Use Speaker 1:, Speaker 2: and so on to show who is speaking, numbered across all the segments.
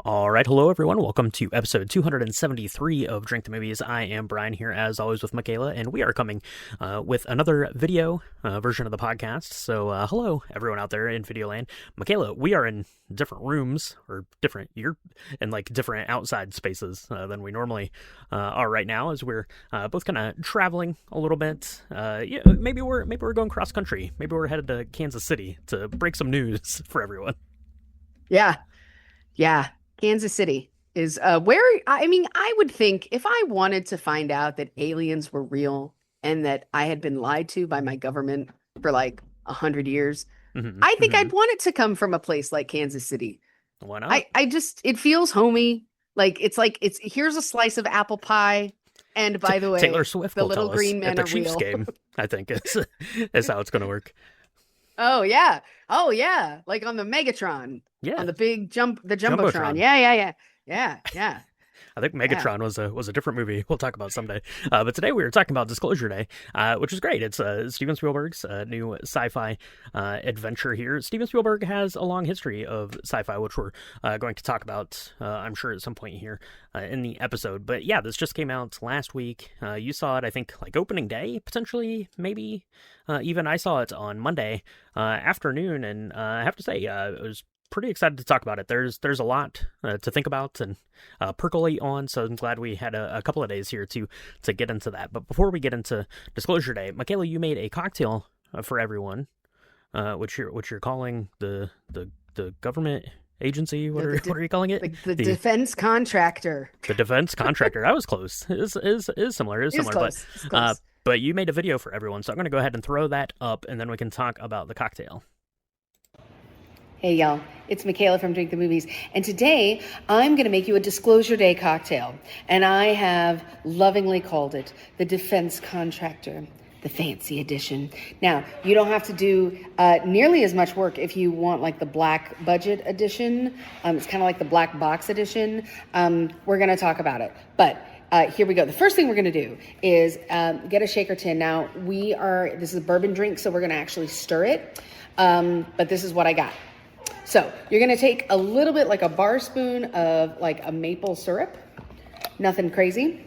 Speaker 1: All right, hello everyone. Welcome to episode 273 of Drink the Movies. I am Brian here, as always, with Michaela, and we are coming with another video version of the podcast. So, hello everyone out there in video land. Michaela, we are in different rooms, or you're in like different outside spaces than we normally are right now, as we're both kind of traveling a little bit. Maybe we're going cross country. Maybe we're headed to Kansas City to break some news for everyone.
Speaker 2: Yeah. Kansas City is where I would think if I wanted to find out that aliens were real and that I had been lied to by my government for like 100 years, I think I'd want it to come from a place like Kansas City.
Speaker 1: Why not?
Speaker 2: It feels homey. It's here's a slice of apple pie. And by the way,
Speaker 1: Taylor Swift
Speaker 2: the
Speaker 1: will
Speaker 2: little
Speaker 1: tell
Speaker 2: green
Speaker 1: us
Speaker 2: men
Speaker 1: at the
Speaker 2: are
Speaker 1: Chiefs
Speaker 2: real.
Speaker 1: game. I think is how it's going to work.
Speaker 2: Oh yeah. Like on the Megatron.
Speaker 1: Yeah.
Speaker 2: On the big the Jumbotron. Yeah.
Speaker 1: I think Megatron was a different movie we'll talk about someday. But today we were talking about Disclosure Day, which is great. It's Steven Spielberg's new sci-fi adventure here. Steven Spielberg has a long history of sci-fi, which we're going to talk about, I'm sure, at some point here in the episode. But yeah, this just came out last week. You saw it, I think, like opening day, potentially, maybe. Even I saw it on Monday afternoon, and I have to say, it was pretty excited to talk about it. There's a lot to think about and percolate on, so I'm glad we had a couple of days here to get into that. But before we get into Disclosure Day, Michaela, you made a cocktail for everyone, which you're calling the government agency. What are you calling it?
Speaker 2: The Defense Contractor.
Speaker 1: The Defense Contractor. I was close. Is similar. Is similar.
Speaker 2: Close.
Speaker 1: But you made a video for everyone, so I'm going to go ahead and throw that up, and then we can talk about the cocktail.
Speaker 2: Hey y'all, it's Michaela from Drink the Movies, and today I'm going to make you a Disclosure Day cocktail, and I have lovingly called it the Defense Contractor, the fancy edition. Now, you don't have to do nearly as much work if you want like the black budget edition. It's kind of like the black box edition. We're going to talk about it, but here we go. The first thing we're going to do is get a shaker tin. Now, this is a bourbon drink, so we're going to actually stir it, but this is what I got. So you're going to take a little bit, like a bar spoon of like a maple syrup, nothing crazy.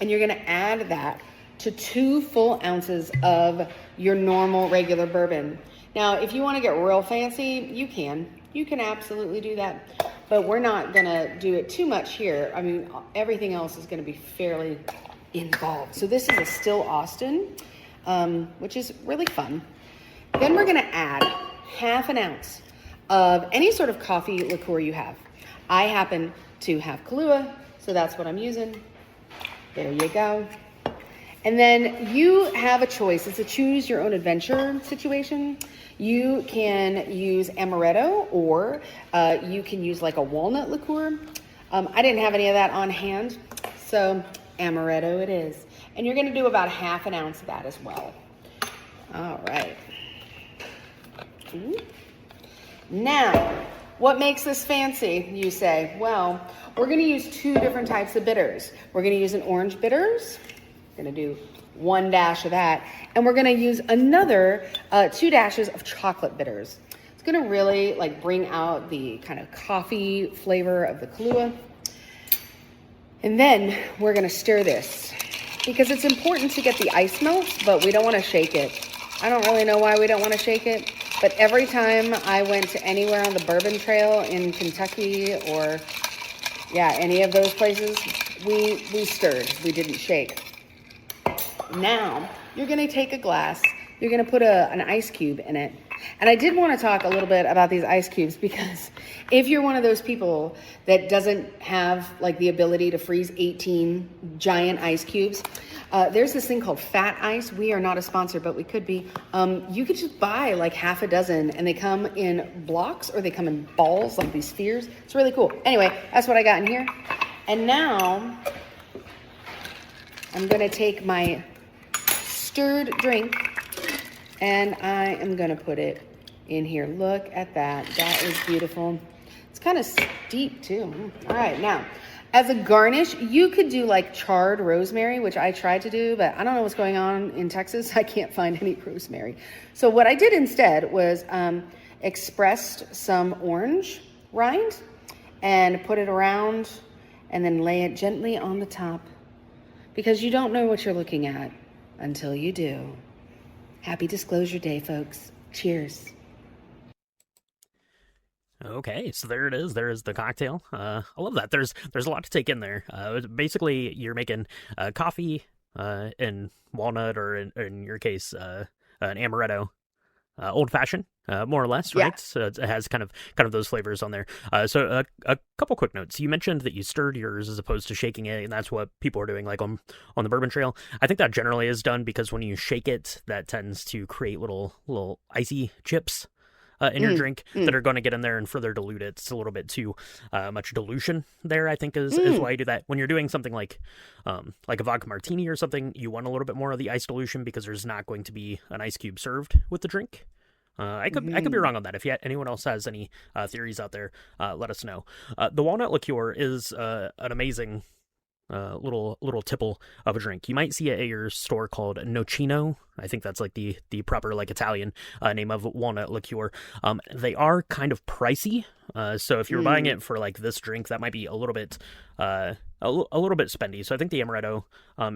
Speaker 2: And you're going to add that to 2 full ounces of your normal regular bourbon. Now, if you want to get real fancy, you can absolutely do that, but we're not going to do it too much here. I mean, everything else is going to be fairly involved. So this is a Still Austin, which is really fun. Then we're going to add half an ounce of any sort of coffee liqueur you have. I happen to have Kahlua, so that's what I'm using. There you go. And then you have a choice. It's a choose your own adventure situation. You can use amaretto, or you can use like a walnut liqueur. I didn't have any of that on hand, so amaretto it is. And you're gonna do about half an ounce of that as well. All right. Ooh. Now, what makes this fancy, you say? Well, we're going to use 2 different types of bitters. We're going to use an orange bitters. We're going to do 1 dash of that. And we're going to use another 2 dashes of chocolate bitters. It's going to really like bring out the kind of coffee flavor of the Kahlua. And then we're going to stir this because it's important to get the ice melts, but we don't want to shake it. I don't really know why we don't want to shake it. But every time I went to anywhere on the Bourbon Trail in Kentucky or, any of those places, we stirred. We didn't shake. Now, you're going to take a glass. You're going to put an ice cube in it. And I did want to talk a little bit about these ice cubes because if you're one of those people that doesn't have like the ability to freeze 18 giant ice cubes, there's this thing called fat ice. We are not a sponsor, but we could be. You could just buy like half a dozen, and they come in blocks or they come in balls, like these spheres. It's really cool. Anyway, that's what I got in here. And now I'm going to take my stirred drink and I am going to put it in here. Look at that. That is beautiful. It's kind of steep too. All right, now, as a garnish, you could do like charred rosemary, which I tried to do, but I don't know what's going on in Texas. I can't find any rosemary. So what I did instead was expressed some orange rind and put it around and then lay it gently on the top because you don't know what you're looking at until you do. Happy Disclosure Day, folks. Cheers.
Speaker 1: Okay, so there it is. There is the cocktail. I love that. There's a lot to take in there. Basically, you're making coffee in walnut, or in your case, an amaretto, old fashioned, more or less, right?
Speaker 2: Yeah.
Speaker 1: So it has kind of those flavors on there. So a couple quick notes. You mentioned that you stirred yours as opposed to shaking it, and that's what people are doing, like on the bourbon trail. I think that generally is done because when you shake it, that tends to create little icy chips in your drink that are going to get in there and further dilute it. It's a little bit too much dilution there, I think, is why you do that. When you're doing something like a vodka martini or something, you want a little bit more of the ice dilution because there's not going to be an ice cube served with the drink. I could be wrong on that. If anyone else has any theories out there, let us know. The walnut liqueur is an amazing little tipple of a drink. You might see it at your store called Nocino. I think that's like the proper like Italian name of walnut liqueur. They are kind of pricey. So if you're buying it for like this drink, that might be a little bit a little bit spendy. So I think the amaretto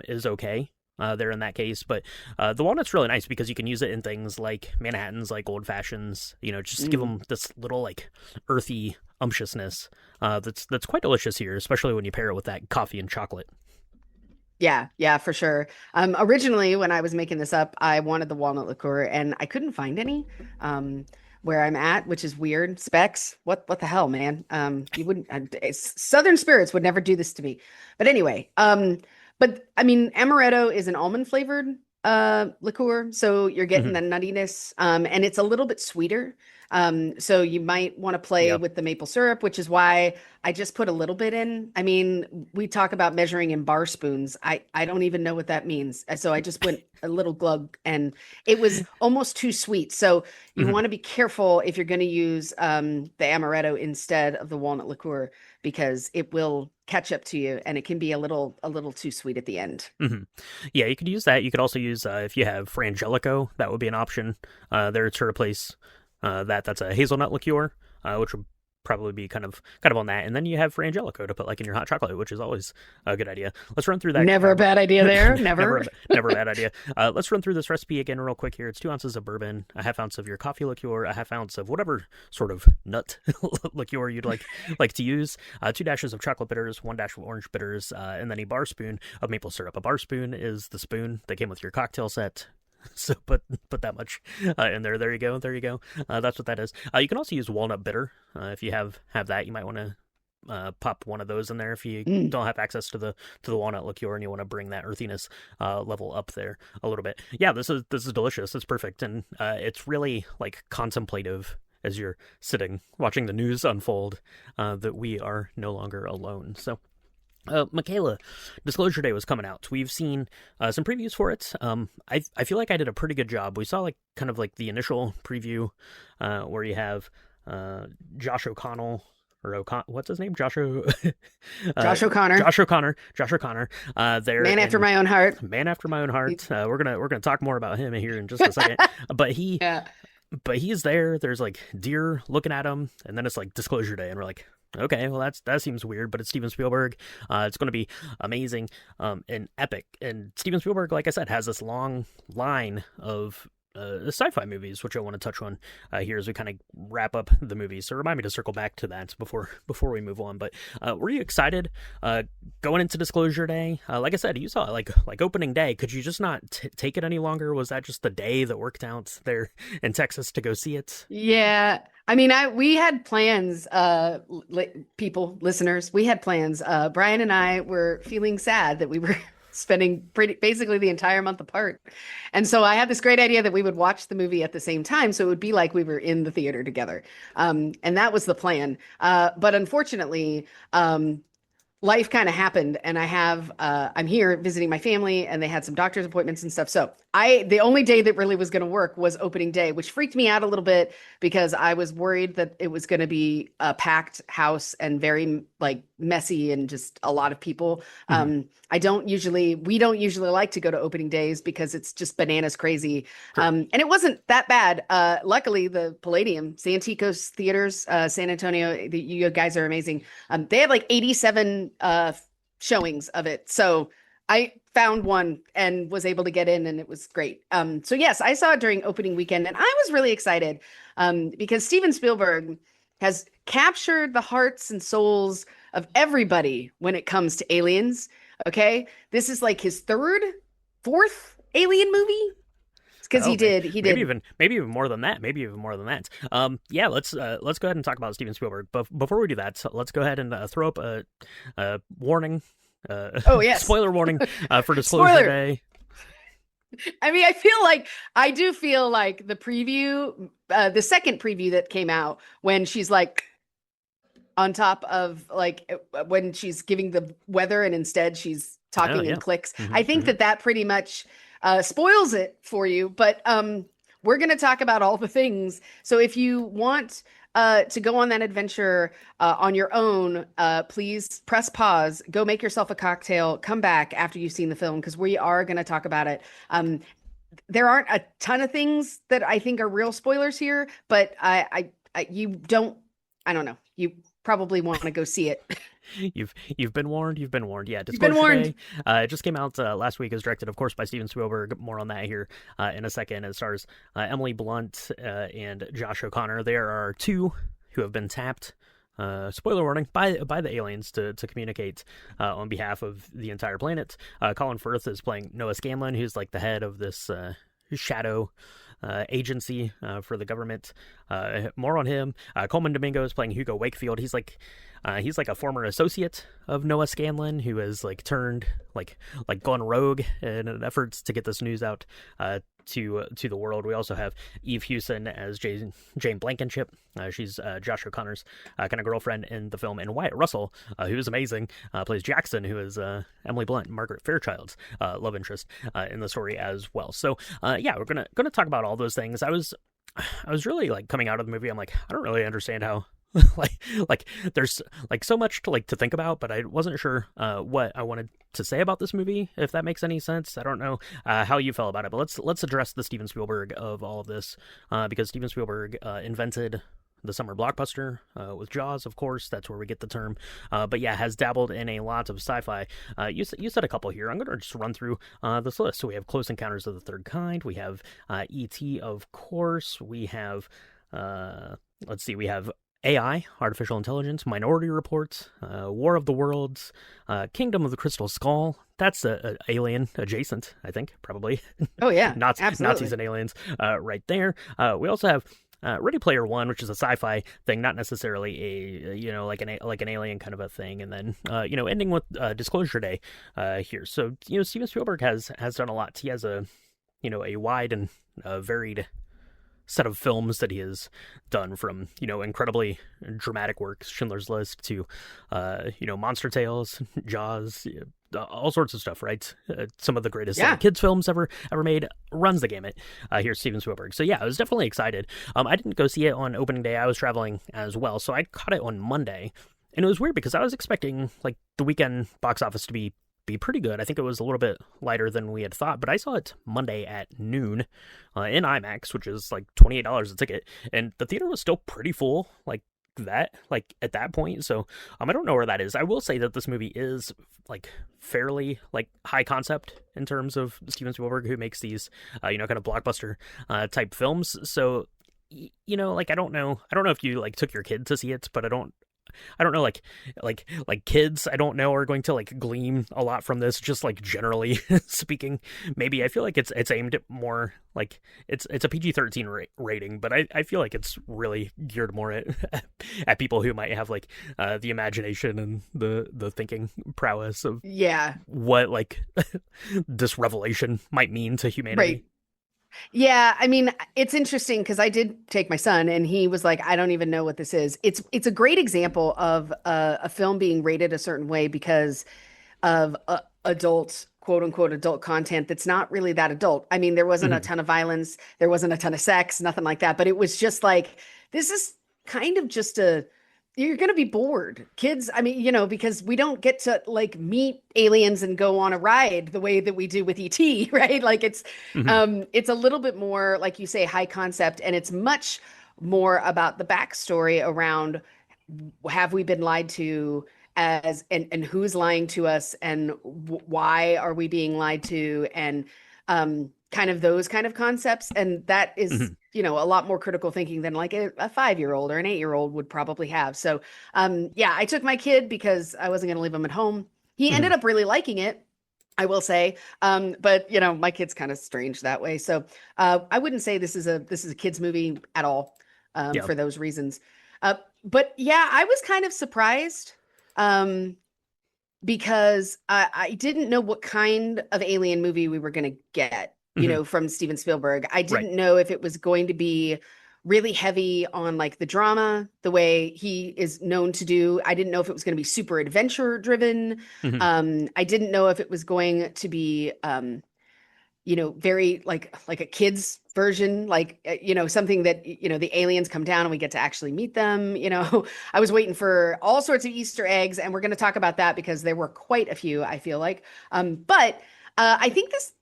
Speaker 1: is okay. There in that case, but the walnut's really nice because you can use it in things like Manhattans, like old fashions. Just to give them this little like earthy umptiousness. That's quite delicious here, especially when you pair it with that coffee and chocolate.
Speaker 3: Yeah, for sure. Originally, when I was making this up, I wanted the walnut liqueur, and I couldn't find any where I'm at, which is weird. Specs, what the hell, man? You wouldn't. Southern Spirits would never do this to me. But anyway, but I mean, amaretto is an almond flavored liqueur, so you're getting the nuttiness, and it's a little bit sweeter. So you might want to play with the maple syrup, which is why I just put a little bit in. I mean, we talk about measuring in bar spoons. I don't even know what that means. So I just went a little glug, and it was almost too sweet. So you want to be careful if you're going to use the amaretto instead of the walnut liqueur, because it will catch up to you, and it can be a little too sweet at the end.
Speaker 1: Yeah, you could use that. You could also use if you have Frangelico, that would be an option there to replace that's a hazelnut liqueur, which would probably be kind of on that. And then you have Frangelico to put like in your hot chocolate, which is always a good idea. Let's run through that.
Speaker 3: Never a bad idea there. Never.
Speaker 1: Never a bad idea. Let's run through this recipe again real quick here. It's 2 ounces of bourbon, a half ounce of your coffee liqueur, a half ounce of whatever sort of nut liqueur you'd like to use, 2 dashes of chocolate bitters, 1 dash of orange bitters, and then a bar spoon of maple syrup. A bar spoon is the spoon that came with your cocktail set. So put that much in there. There you go. That's what that is. You can also use walnut bitter if you have that. You might want to pop one of those in there if you don't have access to the walnut liqueur and you want to bring that earthiness level up there a little bit. Yeah, this is delicious. It's perfect, and it's really like contemplative as you're sitting watching the news unfold that we are no longer alone. So. Michaela, Disclosure Day was coming out. We've seen some previews for it. I feel like I did a pretty good job. We saw like kind of like the initial preview where you have Josh O'Connell or what's his name? Josh O'Connor. Josh O'Connor. There,
Speaker 3: Man after my own heart.
Speaker 1: Man after my own heart. We're gonna talk more about him here in just a second. But he's there. There's like deer looking at him, and then it's like Disclosure Day, and we're like, okay, well that seems weird, but it's Steven Spielberg. It's going to be amazing and epic. And Steven Spielberg, like I said, has this long line of sci-fi movies, which I want to touch on here as we kind of wrap up the movies. So remind me to circle back to that before we move on. But were you excited going into Disclosure Day? Like I said, you saw it like opening day. Could you just not take it any longer? Was that just the day that worked out there in Texas to go see it?
Speaker 3: Yeah. I mean, we had plans, listeners, we had plans. Brian and I were feeling sad that we were spending basically the entire month apart. And so I had this great idea that we would watch the movie at the same time. So it would be like we were in the theater together. And that was the plan. But unfortunately, life kind of happened, and I'm here visiting my family, and they had some doctor's appointments and stuff. So the only day that really was going to work was opening day, which freaked me out a little bit because I was worried that it was going to be a packed house and very like messy and just a lot of people.
Speaker 1: Mm-hmm.
Speaker 3: We don't usually like to go to opening days because it's just bananas crazy.
Speaker 1: Sure.
Speaker 3: And it wasn't that bad. Luckily the Palladium, Santikos Theaters, San Antonio, you guys are amazing. They have like 87 showings of it. So I found one and was able to get in, and it was great. So yes, I saw it during opening weekend, and I was really excited because Steven Spielberg has captured the hearts and souls of everybody when it comes to aliens. Okay, this is like his fourth Alien movie. Because he did.
Speaker 1: Maybe even more than that. Yeah, let's go ahead and talk about Steven Spielberg. But before we do that, let's go ahead and throw up a warning.
Speaker 3: Oh yes,
Speaker 1: spoiler warning for Disclosure Day.
Speaker 3: I mean, I do feel like the preview, the second preview that came out when she's like on top of like when she's giving the weather and instead she's talking in clicks. Mm-hmm, I think that pretty much spoils it for you, but we're going to talk about all the things. So if you want to go on that adventure on your own, please press pause, go make yourself a cocktail, come back after you've seen the film, because we are going to talk about it. There aren't a ton of things that I think are real spoilers here, but I don't know. You probably want to go see it.
Speaker 1: You've been warned. Yeah,
Speaker 3: You've been warned.
Speaker 1: Day, it just came out last week. It was directed, of course, by Steven Spielberg. More on that here in a second. It stars Emily Blunt and Josh O'Connor. There are two who have been tapped. Spoiler warning by the aliens to communicate on behalf of the entire planet. Colin Firth is playing Noah Scanlon, who's like the head of this shadow agency for the government. More on him. Coleman Domingo is playing Hugo Wakefield. He's like a former associate of Noah Scanlon who has like turned like gone rogue in an effort to get this news out to the world. We also have Eve Hewson as Jane Blankenship. She's Josh O'Connor's kind of girlfriend in the film, and Wyatt Russell, who is amazing, plays Jackson, who is Emily Blunt, Margaret Fairchild's love interest in the story as well. So yeah, we're gonna talk about all those things. I was really like coming out of the movie, I'm like, I don't really understand how like there's like so much to think about, but I wasn't sure what I wanted to say about this movie, if that makes any sense. I don't know how you felt about it, but let's address the Steven Spielberg of all of this, because Steven Spielberg invented the summer blockbuster with Jaws, of course. That's where we get the term. But yeah, has dabbled in a lot of sci-fi. You said a couple here. I'm going to just run through this list. So we have Close Encounters of the Third Kind. We have E.T., of course. We have, let's see, we have AI, Artificial Intelligence, Minority Report, War of the Worlds, Kingdom of the Crystal Skull. That's a alien adjacent, I think, probably.
Speaker 3: Oh yeah,
Speaker 1: Nazis and aliens right there. We also have Ready Player One, which is a sci-fi thing, not necessarily a like an alien kind of a thing, and then ending with Disclosure Day here. So Steven Spielberg has done a lot. He has a wide and varied set of films that he has done, from incredibly dramatic works, Schindler's List, to Monster Tales, Jaws, all sorts of stuff, right? Some of the greatest kids films ever made. Runs the gamut. Here's Steven Spielberg. So yeah, I was definitely excited. I didn't go see it on opening day. I was traveling as well, so I caught it on Monday, and it was weird because I was expecting like the weekend box office to be pretty good. I think it was a little bit lighter than we had thought, but I saw it Monday at noon in IMAX, which is like $28 a ticket, and the theater was still pretty full like at that point. So I don't know where that is. I will say that this movie is like fairly like high concept in terms of Steven Spielberg, who makes these kind of blockbuster type films. So like I don't know if you like took your kid to see it, but I don't know, like kids, I don't know, are going to like glean a lot from this, just like generally speaking. Maybe I feel like it's aimed at more like it's a PG-13 rating, but I feel like it's really geared more at people who might have like the imagination and the thinking prowess of
Speaker 3: what
Speaker 1: like this revelation might mean to humanity.
Speaker 3: Right. Yeah, I mean, it's interesting because I did take my son and he was like, I don't even know what this is. It's a great example of a film being rated a certain way because of adult, quote unquote, adult content that's not really that adult. I mean, there wasn't a
Speaker 1: Mhm.
Speaker 3: ton of violence, there wasn't a ton of sex, nothing like that, but it was just like, this is kind of just a, you're going to be bored. Kids, I mean, because we don't get to like meet aliens and go on a ride the way that we do with ET, right? Like
Speaker 1: Mhm.
Speaker 3: it's a little bit more, like you say, high concept, and it's much more about the backstory around have we been lied to as and who's lying to us and why are we being lied to and kind of those kind of concepts, and that is
Speaker 1: Mhm.
Speaker 3: a lot more critical thinking than like a 5-year-old or an 8-year-old would probably have. So yeah, I took my kid because I wasn't going to leave him at home. He ended
Speaker 1: Mhm.
Speaker 3: up really liking it, I will say. But my kid's kind of strange that way. So I wouldn't say this is a kids movie at all,
Speaker 1: Yeah.
Speaker 3: for those reasons. But yeah, I was kind of surprised, um, because I didn't know what kind of alien movie we were going to get,
Speaker 1: Mhm.
Speaker 3: from Steven Spielberg. I
Speaker 1: Right.
Speaker 3: didn't know if it was going to be really heavy on like the drama, the way he is known to do. I didn't know if it was going to be super adventure driven.
Speaker 1: Mhm.
Speaker 3: I didn't know if it was going to be very like a kid's version, like something that the aliens come down and we get to actually meet them. I was waiting for all sorts of Easter eggs, and we're going to talk about that because there were quite a few, I feel like. But I think this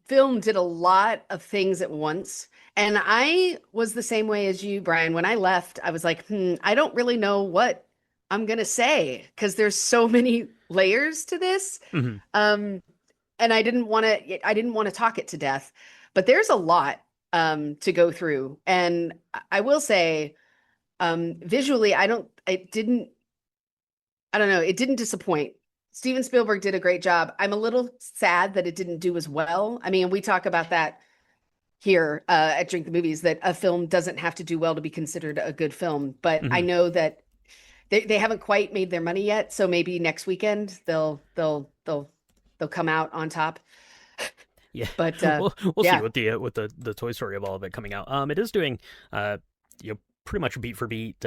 Speaker 3: film did a lot of things at once. And I was the same way as you, Brian. When I left, I was like, I don't really know what I'm going to say because there's so many layers to this.
Speaker 1: Mhm.
Speaker 3: Um, and I didn't want to talk it to death, but there's a lot to go through. And I will say, visually, I don't know, it didn't disappoint. Steven Spielberg did a great job. I'm a little sad that it didn't do as well. I mean, we talk about that here at Drink the Movies, that a film doesn't have to do well to be considered a good film. But I
Speaker 1: Mhm.
Speaker 3: know that they haven't quite made their money yet, so maybe next weekend they'll come out on top.
Speaker 1: Yeah.
Speaker 3: But
Speaker 1: We'll see
Speaker 3: yeah.
Speaker 1: with the Toy Story of all of it coming out. It is doing uh pretty much beat for beat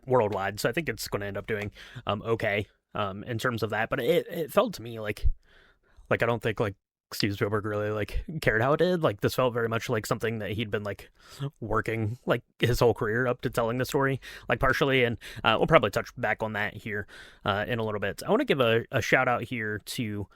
Speaker 1: worldwide, so I think it's going to end up doing okay in terms of that. But it felt to me like I don't think like Steven Spielberg really like cared how it did. Like this felt very much like something that he'd been like working like his whole career up to telling the story, like partially. And we'll probably touch back on that here in a little bit. I want to give a shout out here to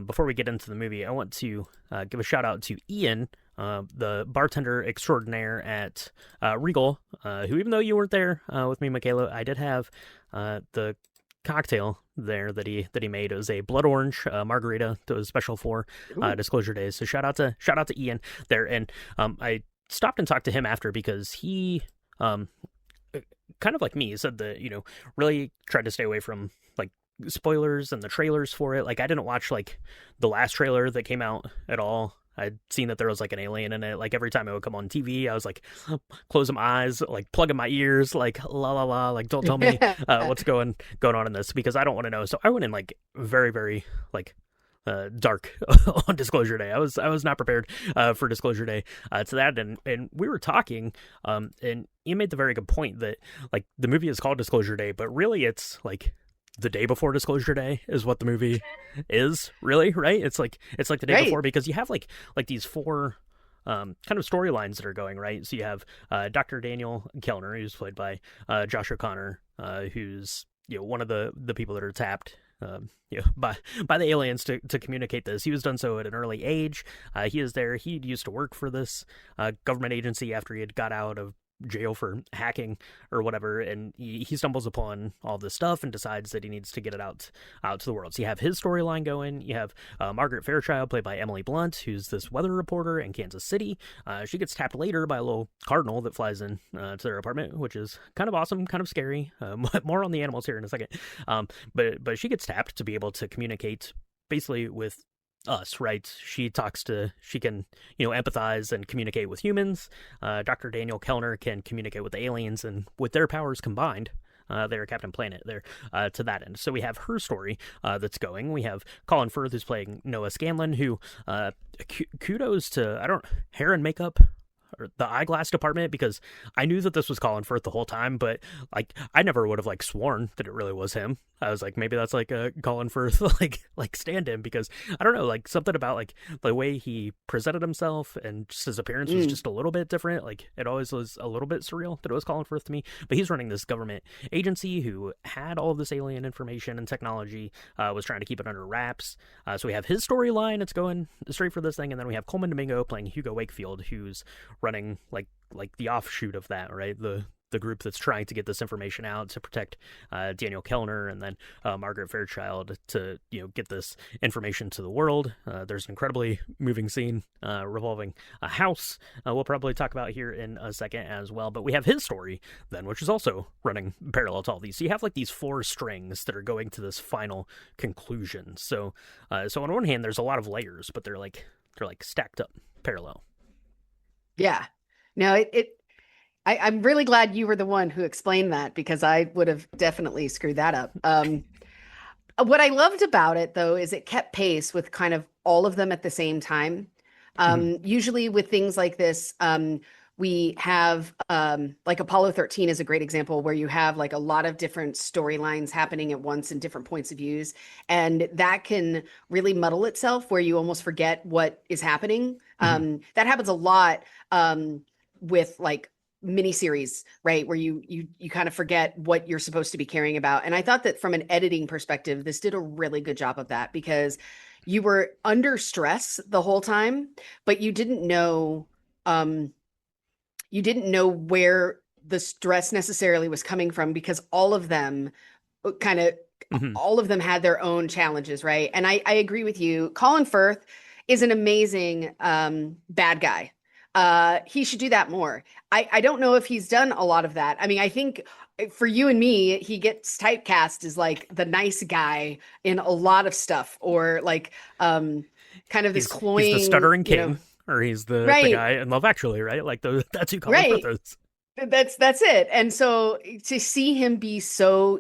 Speaker 1: before we get into the movie. I want to give a shout out to Ian. The bartender extraordinaire at Regal, who, even though you weren't there with me, Michaela, I did have the cocktail there that he made. It was a blood orange margarita that was special for
Speaker 3: Ooh.
Speaker 1: Disclosure Days. So shout out to Ian there, and I stopped and talked to him after because he kind of like me said that really tried to stay away from like spoilers and the trailers for it. Like I didn't watch like the last trailer that came out at all. I'd seen that there was like an alien in it. Like every time it would come on TV, I was like closing my eyes, like plugging my ears, like la la la, like don't tell me what's going on in this because I don't want to know. So I went in like very very like dark on Disclosure Day. I was not prepared for Disclosure Day to that, and we were talking, and you made the very good point that like the movie is called Disclosure Day, but really it's like the day before Disclosure Day is what the movie is really, right? It's like the day
Speaker 3: Right.
Speaker 1: before because you have like these four kind of storylines that are going right. So you have Dr. Daniel Kellner, who's played by Josh O'Connor, who's one of the people that are tapped by the aliens to communicate this. He was done so at an early age. He is there. He used to work for this government agency after he had got out of jail for hacking or whatever, and he stumbles upon all this stuff and decides that he needs to get it out to the world. So you have his storyline going. You have Margaret Fairchild, played by Emily Blunt, who's this weather reporter in Kansas City. She gets tapped later by a little cardinal that flies in to their apartment, which is kind of awesome, kind of scary. More on the animals here in a second. But she gets tapped to be able to communicate basically with us, right? She can empathize and communicate with humans. Dr. Daniel Kellner can communicate with the aliens, and with their powers combined, there, Captain Planet there, to that end. So we have her story that's going. We have Colin Firth, who's playing Noah Scanlon, who kudos to hair and makeup, or the eyeglass department, because I knew that this was Colin Firth the whole time, but like I never would have like sworn that it really was him. I was like, maybe that's like a Colin Firth like stand-in, because I don't know, like something about like the way he presented himself and just his appearance was just a little bit different. Like it always was a little bit surreal that it was Colin Firth to me. But he's running this government agency who had all of this alien information and technology, was trying to keep it under wraps. So we have his storyline, it's going straight for this thing, and then we have Coleman Domingo playing Hugo Wakefield, who's running like the offshoot of that, right? The group that's trying to get this information out to protect Daniel Kellner and then Margaret Fairchild to get this information to the world. There's an incredibly moving scene revolving a house we'll probably talk about here in a second as well. But we have his story then, which is also running parallel to all these. So you have like these four strings that are going to this final conclusion. So on one hand, there's a lot of layers, but they're like stacked up parallel.
Speaker 3: Yeah. No, I'm really glad you were the one who explained that, because I would have definitely screwed that up. What I loved about it, though, is it kept pace with kind of all of them at the same time. Usually with things like this, we have like Apollo 13 is a great example, where you have like a lot of different storylines happening at once and different points of views. And that can really muddle itself, where you almost forget what is happening. That happens a lot with like miniseries, right? Where you kind of forget what you're supposed to be caring about. And I thought that from an editing perspective, this did a really good job of that, because you were under stress the whole time, but you didn't know where the stress necessarily was coming from, because all of them all of them had their own challenges, right? And I agree with you. Colin Firth is an amazing bad guy. He should do that more. I don't know if he's done a lot of that. I mean, I think for you and me, he gets typecast as like the nice guy in a lot of stuff, or like kind of this cloying.
Speaker 1: He's the stuttering king, or he's the guy in Love Actually, right? Like that's who Colin Firth is.
Speaker 3: That's it. And so to see him be so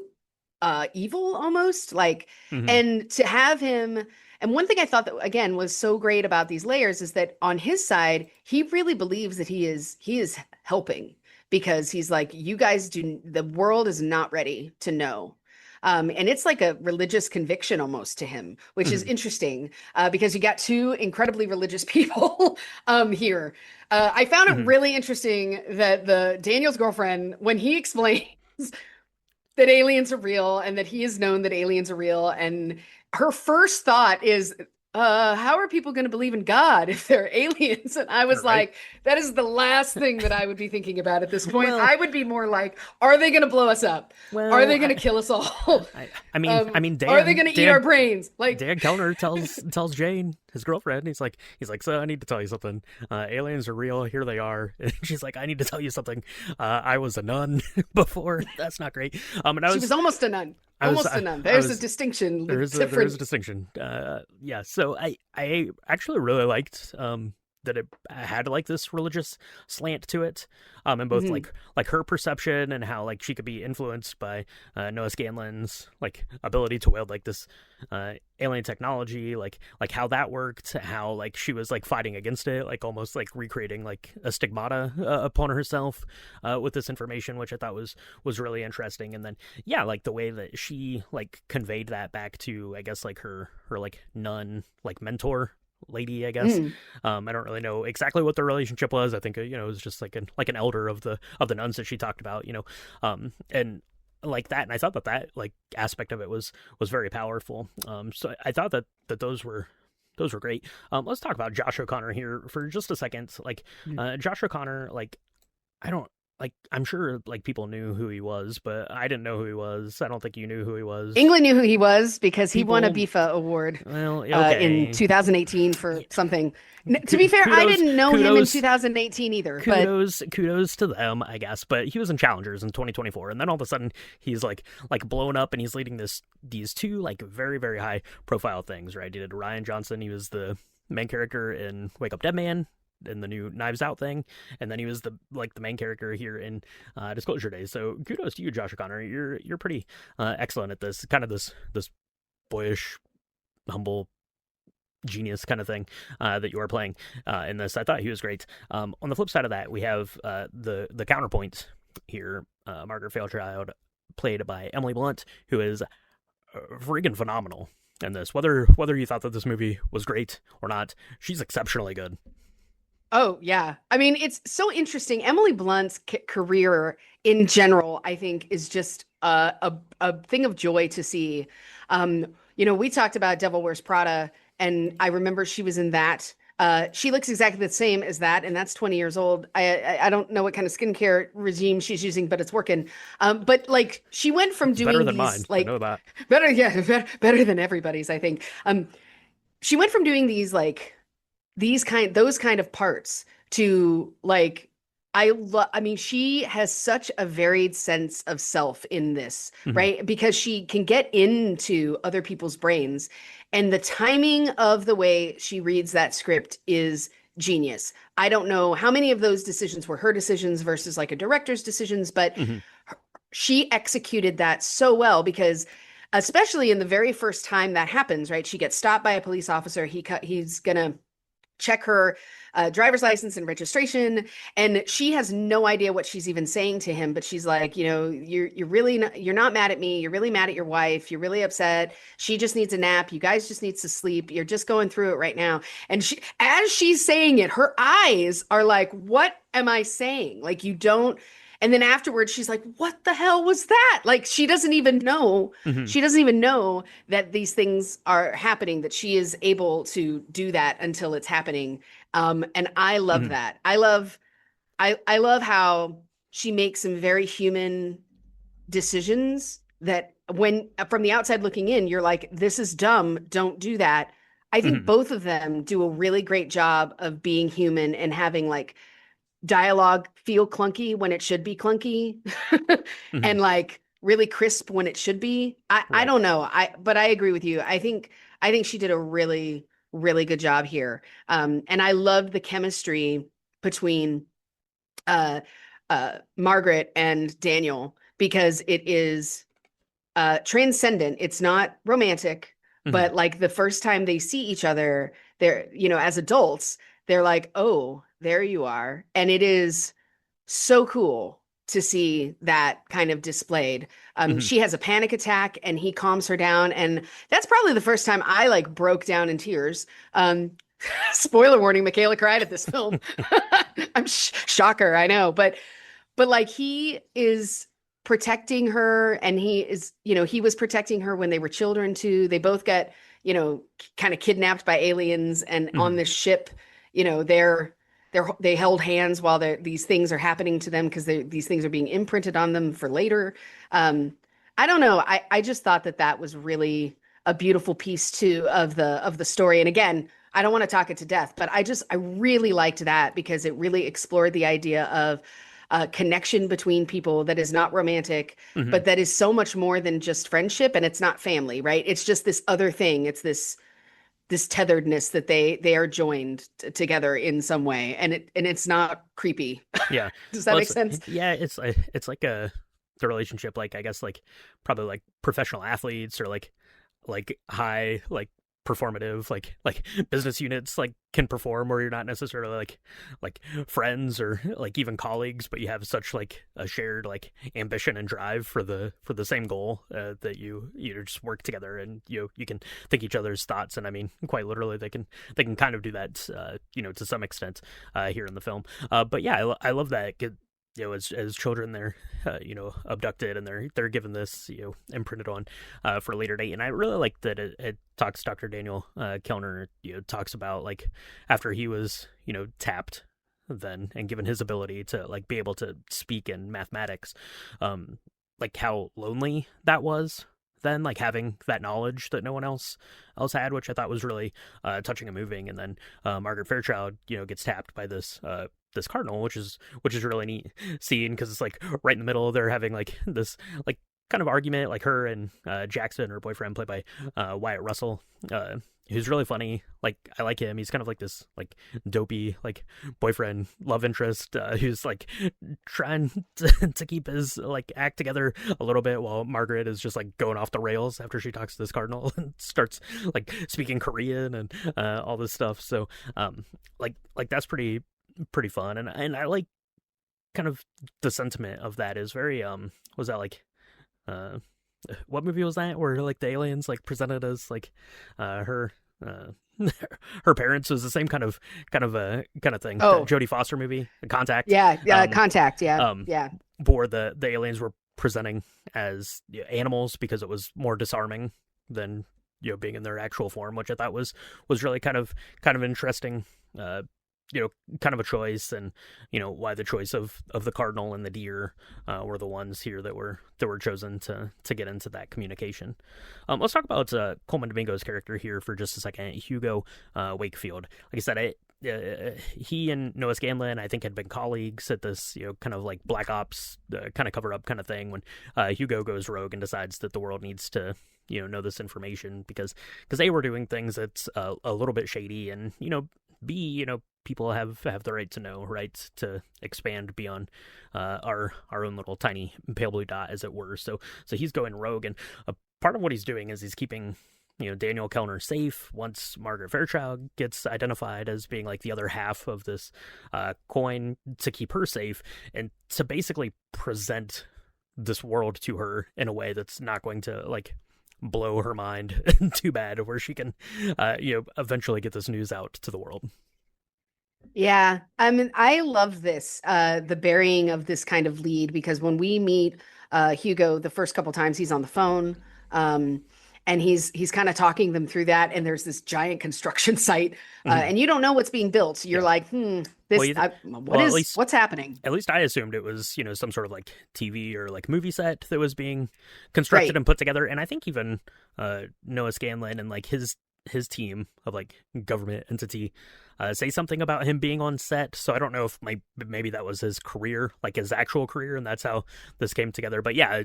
Speaker 3: evil almost, like, and to have him. And one thing I thought that, again, was so great about these layers is that on his side, he really believes that he is helping, because he's like, you guys the world is not ready to know. And it's like a religious conviction almost to him, which is interesting, because you got two incredibly religious people here. I found it really interesting that Daniel's girlfriend, when he explains that aliens are real and that he has known that aliens are real, and her first thought is, how are people going to believe in God if they're aliens? And I was like, that is the last thing that I would be thinking about at this point. Well, I would be more like, are they going to blow us up? Well, are they going to kill us all?
Speaker 1: I mean, Dan,
Speaker 3: are they going to eat our brains? Like
Speaker 1: Dan Kellner tells Jane, his girlfriend, he's like, so I need to tell you something. Aliens are real. Here they are. And she's like, I need to tell you something. I was a nun before. That's not great. And
Speaker 3: she was almost a nun. Almost a nun. There's a distinction.
Speaker 1: There is a distinction. Yeah. So I actually really liked that it had like this religious slant to it, and both like her perception and how like she could be influenced by Noah Scanlon's like ability to wield like this alien technology, like how that worked, how like she was like fighting against it, like almost like recreating like a stigmata upon herself with this information, which I thought was really interesting. And then like the way that she like conveyed that back to, I guess, like her like nun like mentor lady, I guess. I don't really know exactly what the relationship was. I think it was just like an elder of the nuns that she talked about, and like that. And I thought that like aspect of it was very powerful. So I thought that those were great. Let's talk about Josh O'Connor here for just a second. Like Josh O'Connor, like I'm sure like people knew who he was, but I didn't know who he was. I don't think you knew who he was.
Speaker 3: England knew who he was because he won a BIFA award in 2018 for something. To be fair, I didn't know him in 2018 either.
Speaker 1: Kudos to them, I guess. But he was in Challengers in 2024, and then all of a sudden he's like blown up, and he's leading these two like very, very high profile things. Right? He did Ryan Johnson. He was the main character in Wake Up Dead Man. in the new Knives Out thing, and then he was the main character here in Disclosure Day. So kudos to you, Josh O'Connor. You're pretty excellent at this kind of this boyish, humble genius kind of thing that you are playing in this. I thought he was great. On the flip side of that, we have the counterpoint here, Margaret Fairchild, played by Emily Blunt, who is friggin' phenomenal in this. Whether you thought that this movie was great or not, she's exceptionally good.
Speaker 3: Oh, yeah. I mean, it's so interesting. Emily Blunt's career in general, I think, is just a thing of joy to see. We talked about Devil Wears Prada, and I remember she was in that. She looks exactly the same as that, and that's 20 years old. I don't know what kind of skincare regime she's using, but it's working. But like, she went from doing
Speaker 1: better than
Speaker 3: these,
Speaker 1: mine.
Speaker 3: like,
Speaker 1: I know that.
Speaker 3: better than everybody's, I think. She went from doing these like those kind of parts to like, I mean, she has such a varied sense of self in this, right? Because she can get into other people's brains, and the timing of the way she reads that script is genius. I don't know how many of those decisions were her decisions versus like a director's decisions, but she executed that so well, because especially in the very first time that happens, right? She gets stopped by a police officer. He's gonna check her driver's license and registration, and she has no idea what she's even saying to him, but she's like, you're not mad at me, you're really mad at your wife, you're really upset, she just needs a nap, you guys just need to sleep, you're just going through it right now. And she, as she's saying it, her eyes are like, what am I saying? Like, you don't. And then afterwards, she's like, what the hell was that? Like, she doesn't even know. She doesn't even know that these things are happening, that she is able to do that until it's happening. And I love that. I love how she makes some very human decisions that, when from the outside looking in, you're like, this is dumb, don't do that. I think both of them do a really great job of being human and having like dialogue feel clunky when it should be clunky and like really crisp when it should be. I don't know. But I agree with you. I think she did a really, really good job here. And I loved the chemistry between Margaret and Daniel, because it is transcendent. It's not romantic, but like the first time they see each other, they're, as adults, they're like, oh, there you are. And it is so cool to see that kind of displayed. She has a panic attack and he calms her down. And that's probably the first time I like broke down in tears. Spoiler warning, Michaela cried at this film. I'm shocker, I know. But like, he is protecting her, and he is, he was protecting her when they were children too. They both got, kind of kidnapped by aliens, and on this ship, they held hands while these things are happening to them, because these things are being imprinted on them for later. I don't know. I just thought that was really a beautiful piece too of the story. And again, I don't want to talk it to death, but I really liked that, because it really explored the idea of a connection between people that is not romantic, but that is so much more than just friendship, and it's not family, right? It's just this other thing. It's this tetheredness that they are joined together in some way, and it's not creepy.
Speaker 1: Yeah.
Speaker 3: Does that make sense?
Speaker 1: Yeah, it's like the relationship, like, I guess, like, probably like professional athletes, or like high, like, performative, like business units, like, can perform, where you're not necessarily like friends or like even colleagues, but you have such like a shared like ambition and drive for the same goal, that you just work together, and you can think each other's thoughts. And I mean, quite literally, they can kind of do that to some extent here in the film. But yeah, I love that. As children, they're abducted, and they're given this imprinted on for a later date. And I really like that it talks, Dr. Daniel Kellner talks about, like, after he was tapped then and given his ability to like be able to speak in mathematics, like how lonely that was then, like having that knowledge that no one else had, which I thought was really touching and moving. And then Margaret Fairchild gets tapped by this cardinal, which is really neat scene, because it's like right in the middle, they're having like this like kind of argument, like her and Jackson, her boyfriend, played by Wyatt Russell, who's really funny. Like, I like him. He's kind of like this like dopey like boyfriend love interest who's like trying to keep his like act together a little bit, while Margaret is just like going off the rails after she talks to this cardinal and starts like speaking Korean and all this stuff. So like that's pretty fun, and I like kind of the sentiment of that is very was that like uh what movie was that where like the aliens like presented as like her her parents was the same kind of thing.
Speaker 3: Oh,
Speaker 1: That Jodie Foster movie, Contact.
Speaker 3: yeah, Contact. Yeah,
Speaker 1: Um,
Speaker 3: yeah.
Speaker 1: where the aliens were presenting as animals because it was more disarming than being in their actual form, which I thought was really kind of interesting. Kind of a choice, and why the choice of the cardinal and the deer were the ones here that were chosen to get into that communication. Let's talk about Coleman Domingo's character here for just a second. Hugo Wakefield. Like I said, he and Noah Scanlon, I think, had been colleagues at this kind of like Black Ops kind of cover up kind of thing when Hugo goes rogue and decides that the world needs to know this information because they were doing things that's a little bit shady, and B, people have the right to know, right, to expand beyond our own little tiny pale blue dot, as it were. So he's going rogue, and part of what he's doing is he's keeping Daniel Kellner safe once Margaret Fairchild gets identified as being like the other half of this coin, to keep her safe and to basically present this world to her in a way that's not going to like blow her mind too bad, where she can eventually get this news out to the world.
Speaker 3: Yeah, I mean, I love this, the burying of this kind of lead, because when we meet Hugo the first couple times, he's on the phone, and he's kind of talking them through that, and there's this giant construction site, and you don't know what's being built. You're like, what's happening?
Speaker 1: At least I assumed it was, some sort of like TV or like movie set that was being constructed and put together, and I think even Noah Scanlon and like his team of like government entity say something about him being on set. So I don't know if maybe that was his career, like his actual career, and that's how this came together. But yeah,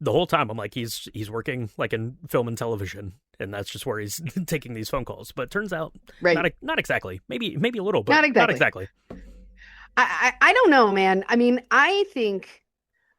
Speaker 1: the whole time I'm like, he's working like in film and television, and that's just where he's taking these phone calls. But it turns out, not exactly. Maybe a little, but not exactly.
Speaker 3: I don't know, man. I mean, I think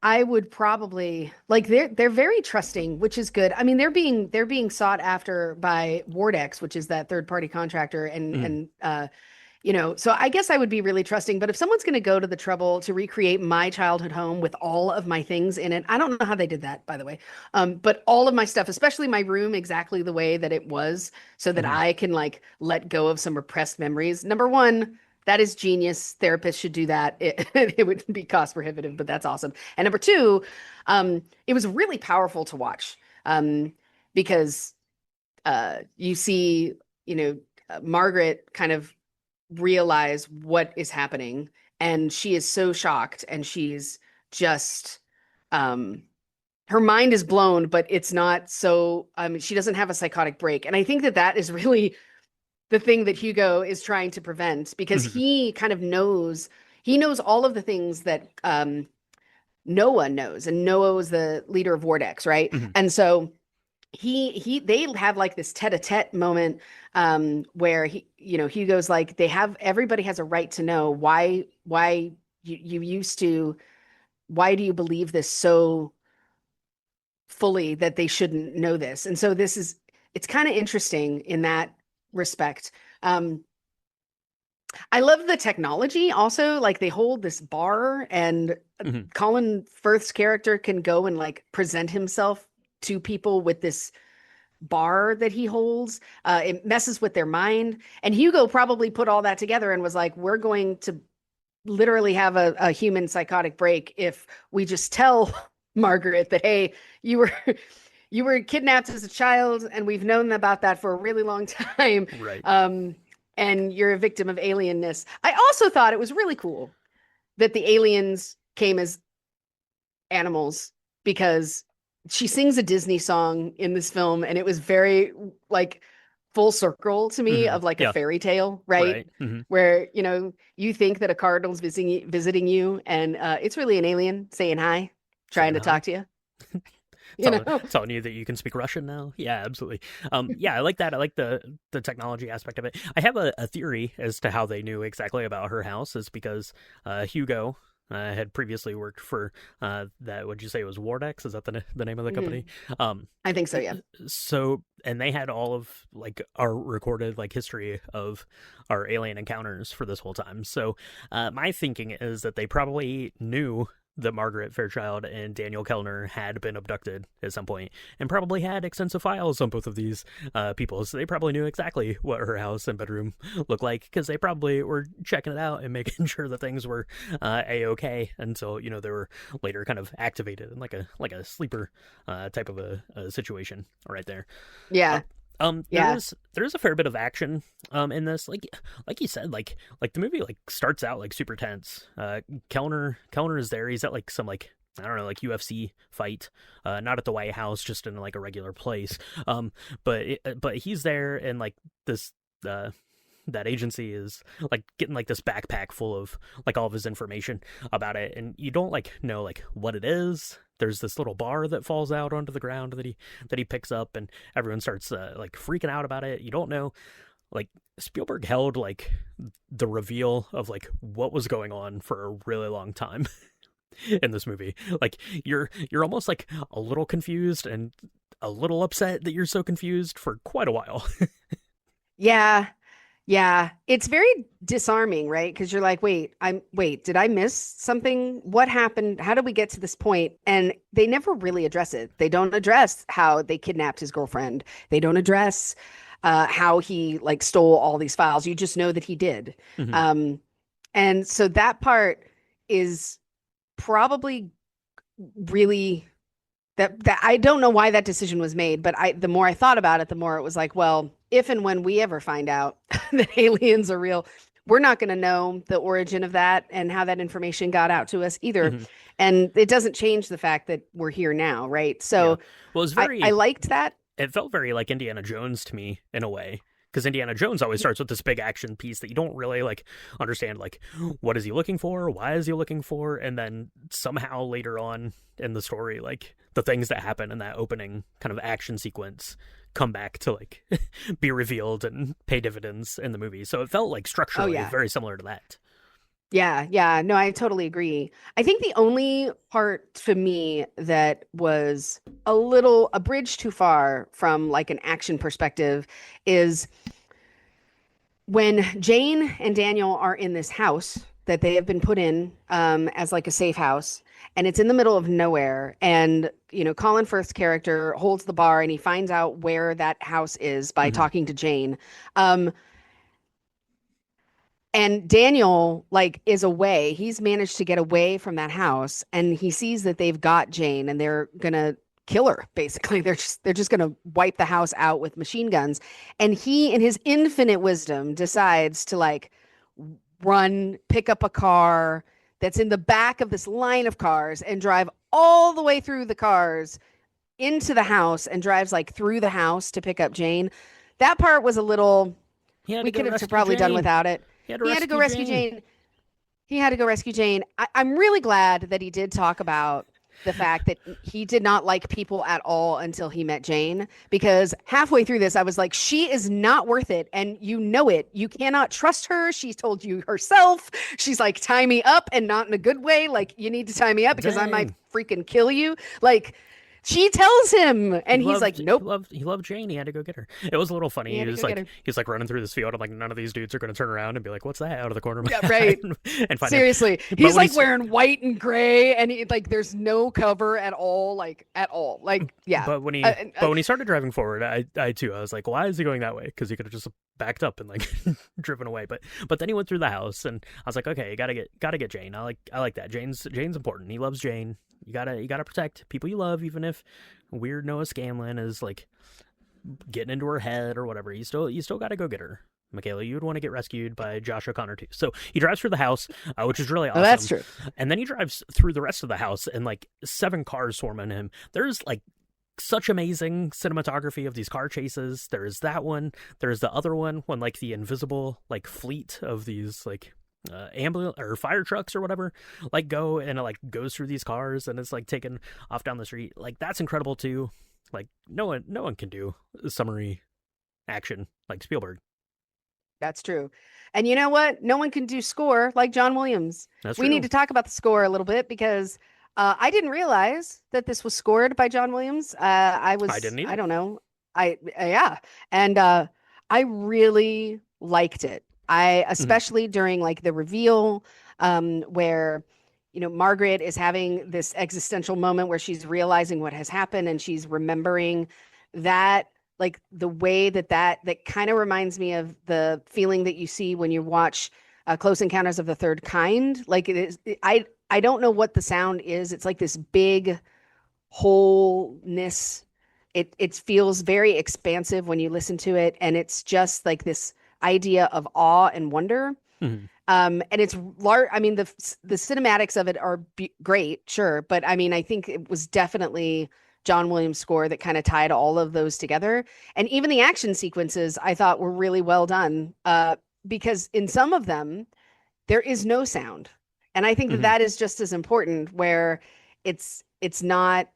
Speaker 3: I would probably like they're very trusting, which is good. I mean, they're being sought after by Wardex, which is that third party contractor, and so I guess I would be really trusting. But if someone's going to go to the trouble to recreate my childhood home with all of my things in it, I don't know how they did that, by the way. But all of my stuff, especially my room, exactly the way that it was, so that I can like let go of some repressed memories. Number one, that is genius. Therapists should do that. It would be cost prohibitive, but that's awesome. And number two, it was really powerful to watch because you see, Margaret kind of realize what is happening, and she is so shocked, and she's just her mind is blown, but it's not so. She doesn't have a psychotic break, and I think that is really the thing that Hugo is trying to prevent, because he kind of knows all of the things that Noah knows, and Noah was the leader of Vortex, right? And so they have like this tete-a-tete moment where Hugo's like, everybody has a right to know why you used to, why do you believe this so fully that they shouldn't know this? And so it's kind of interesting in that respect. I love the technology also, like they hold this bar, and Colin Firth's character can go and like present himself to people with this bar that he holds. It messes with their mind, and Hugo probably put all that together and was like, we're going to literally have a human psychotic break if we just tell Margaret that, hey, you were kidnapped as a child, and we've known about that for a really long time.
Speaker 1: Right.
Speaker 3: And you're a victim of alienness. I also thought it was really cool that the aliens came as animals, because she sings a Disney song in this film, and it was very like full circle to me of like a fairy tale, right? Where, you think that a cardinal's visiting you, and it's really an alien saying hi, trying to talk to you. you know?
Speaker 1: Telling you that you can speak Russian now. Yeah, absolutely. Yeah, I like that. I like the technology aspect of it. I have a theory as to how they knew exactly about her house. Is because Hugo had previously worked for that. Would you say it was Wardex? Is that the name of the company?
Speaker 3: I think so. Yeah.
Speaker 1: So, and they had all of like our recorded like history of our alien encounters for this whole time. So, my thinking is that they probably knew that Margaret Fairchild and Daniel Kellner had been abducted at some point and probably had extensive files on both of these people. So they probably knew exactly what her house and bedroom looked like because they probably were checking it out and making sure that things were A-okay until, you know, they were later kind of activated in like a sleeper type of a situation right there.
Speaker 3: Yeah.
Speaker 1: There's a fair bit of action in this. Like you said, like the movie like starts out like super tense. Kellner is there. He's at like some like I don't know, like UFC fight, not at the White House, just in like a regular place. But he's there, and like this that agency is like getting like this backpack full of like all of his information about it, and you don't like know like what it is. There's this little bar that falls out onto the ground that he picks up, and everyone starts like freaking out about it. You don't know, like Spielberg held like the reveal of like what was going on for a really long time in this movie. Like you're almost like a little confused and a little upset that you're so confused for quite a while.
Speaker 3: Yeah. Yeah, it's very disarming, right? Because you're like, wait, did I miss something? What happened? How did we get to this point? And they never really address it. They don't address how they kidnapped his girlfriend. They don't address how he like stole all these files. You just know that he did.
Speaker 1: Mm-hmm.
Speaker 3: And so that part is probably really that I don't know why that decision was made, but the more I thought about it, the more it was like, well, if and when we ever find out that aliens are real, we're not going to know the origin of that and how that information got out to us either.
Speaker 1: Mm-hmm.
Speaker 3: And it doesn't change the fact that we're here now, right? So
Speaker 1: well, it's very
Speaker 3: I liked that.
Speaker 1: It felt very like Indiana Jones to me in a way. Because Indiana Jones always starts with this big action piece that you don't really like understand, like what is he looking for, why is he looking for, and then somehow later on in the story, like the things that happen in that opening kind of action sequence come back to like be revealed and pay dividends in the movie. So it felt like structurally very similar to that.
Speaker 3: Yeah. No, I totally agree. I think the only part to me that was a bridge too far from like an action perspective is when Jane and Daniel are in this house that they have been put in as like a safe house, and it's in the middle of nowhere. And, you know, Colin Firth's character holds the bar and he finds out where that house is by talking to Jane. And Daniel like is away. He's managed to get away from that house, and he sees that they've got Jane and they're going to kill her. Basically, they're just going to wipe the house out with machine guns. And he, in his infinite wisdom, decides to like pick up a car that's in the back of this line of cars and drive all the way through the cars into the house and drives like through the house to pick up Jane. That part was a little, we could have probably done without it. He had to go rescue Jane. He had to go rescue Jane. I'm really glad that he did talk about the fact that he did not like people at all until he met Jane, because halfway through this, I was like, she is not worth it. And you know it. You cannot trust her. She's told you herself. She's like, tie me up, and not in a good way. Like, you need to tie me up because I might freaking kill you. Like, she tells him, and he's like, nope.
Speaker 1: He loved Jane. He had to go get her. It was a little funny. He's like running through this field. I'm like, none of these dudes are going to turn around and be like, what's that out of the corner of my eye?
Speaker 3: Right.
Speaker 1: and find
Speaker 3: Seriously.
Speaker 1: It.
Speaker 3: He's like wearing white and gray, and like there's no cover at all. Like, at all. Like, yeah.
Speaker 1: But when he started driving forward, I was like, why is he going that way? Because he could have just backed up and like driven away. But then he went through the house, and I was like, okay, you gotta get Jane. I like that. Jane's important. He loves Jane. You gotta protect people you love, even if weird Noah Scanlon is like getting into her head or whatever. You still gotta go get her. Michaela, you would want to get rescued by Josh O'Connor too. So he drives through the house, which is really awesome.
Speaker 3: Oh, that's true.
Speaker 1: And then he drives through the rest of the house, and like 7 cars swarm on him. There's like such amazing cinematography of these car chases. There's that one. There's the other one when like the invisible like fleet of these like ambulance or fire trucks or whatever like go, and it like goes through these cars and it's like taken off down the street. Like that's incredible too. Like no one can do summary action like Spielberg.
Speaker 3: That's true. And you know what? No one can do score like John Williams.
Speaker 1: That's
Speaker 3: We need
Speaker 1: true.
Speaker 3: to talk about the score a little bit because I didn't realize that this was scored by John Williams.
Speaker 1: I didn't
Speaker 3: I
Speaker 1: either.
Speaker 3: don't know. Yeah. And I really liked it. I,
Speaker 1: Mhm.
Speaker 3: especially during like the reveal, where, Margaret is having this existential moment where she's realizing what has happened and she's remembering that, like the way that kind of reminds me of the feeling that you see when you watch Close Encounters of the Third Kind. Like it is, I don't know what the sound is. It's like this big wholeness. It feels very expansive when you listen to it, and it's just like this idea of awe and wonder.
Speaker 1: Mhm.
Speaker 3: And it's large. I mean, the cinematics of it are great, sure, but I mean, I think it was definitely John Williams' score that kind of tied all of those together. And even the action sequences, I thought were really well done. Because in some of them, there is no sound, and I think that
Speaker 1: Mhm.
Speaker 3: that is just as important. Where it's not.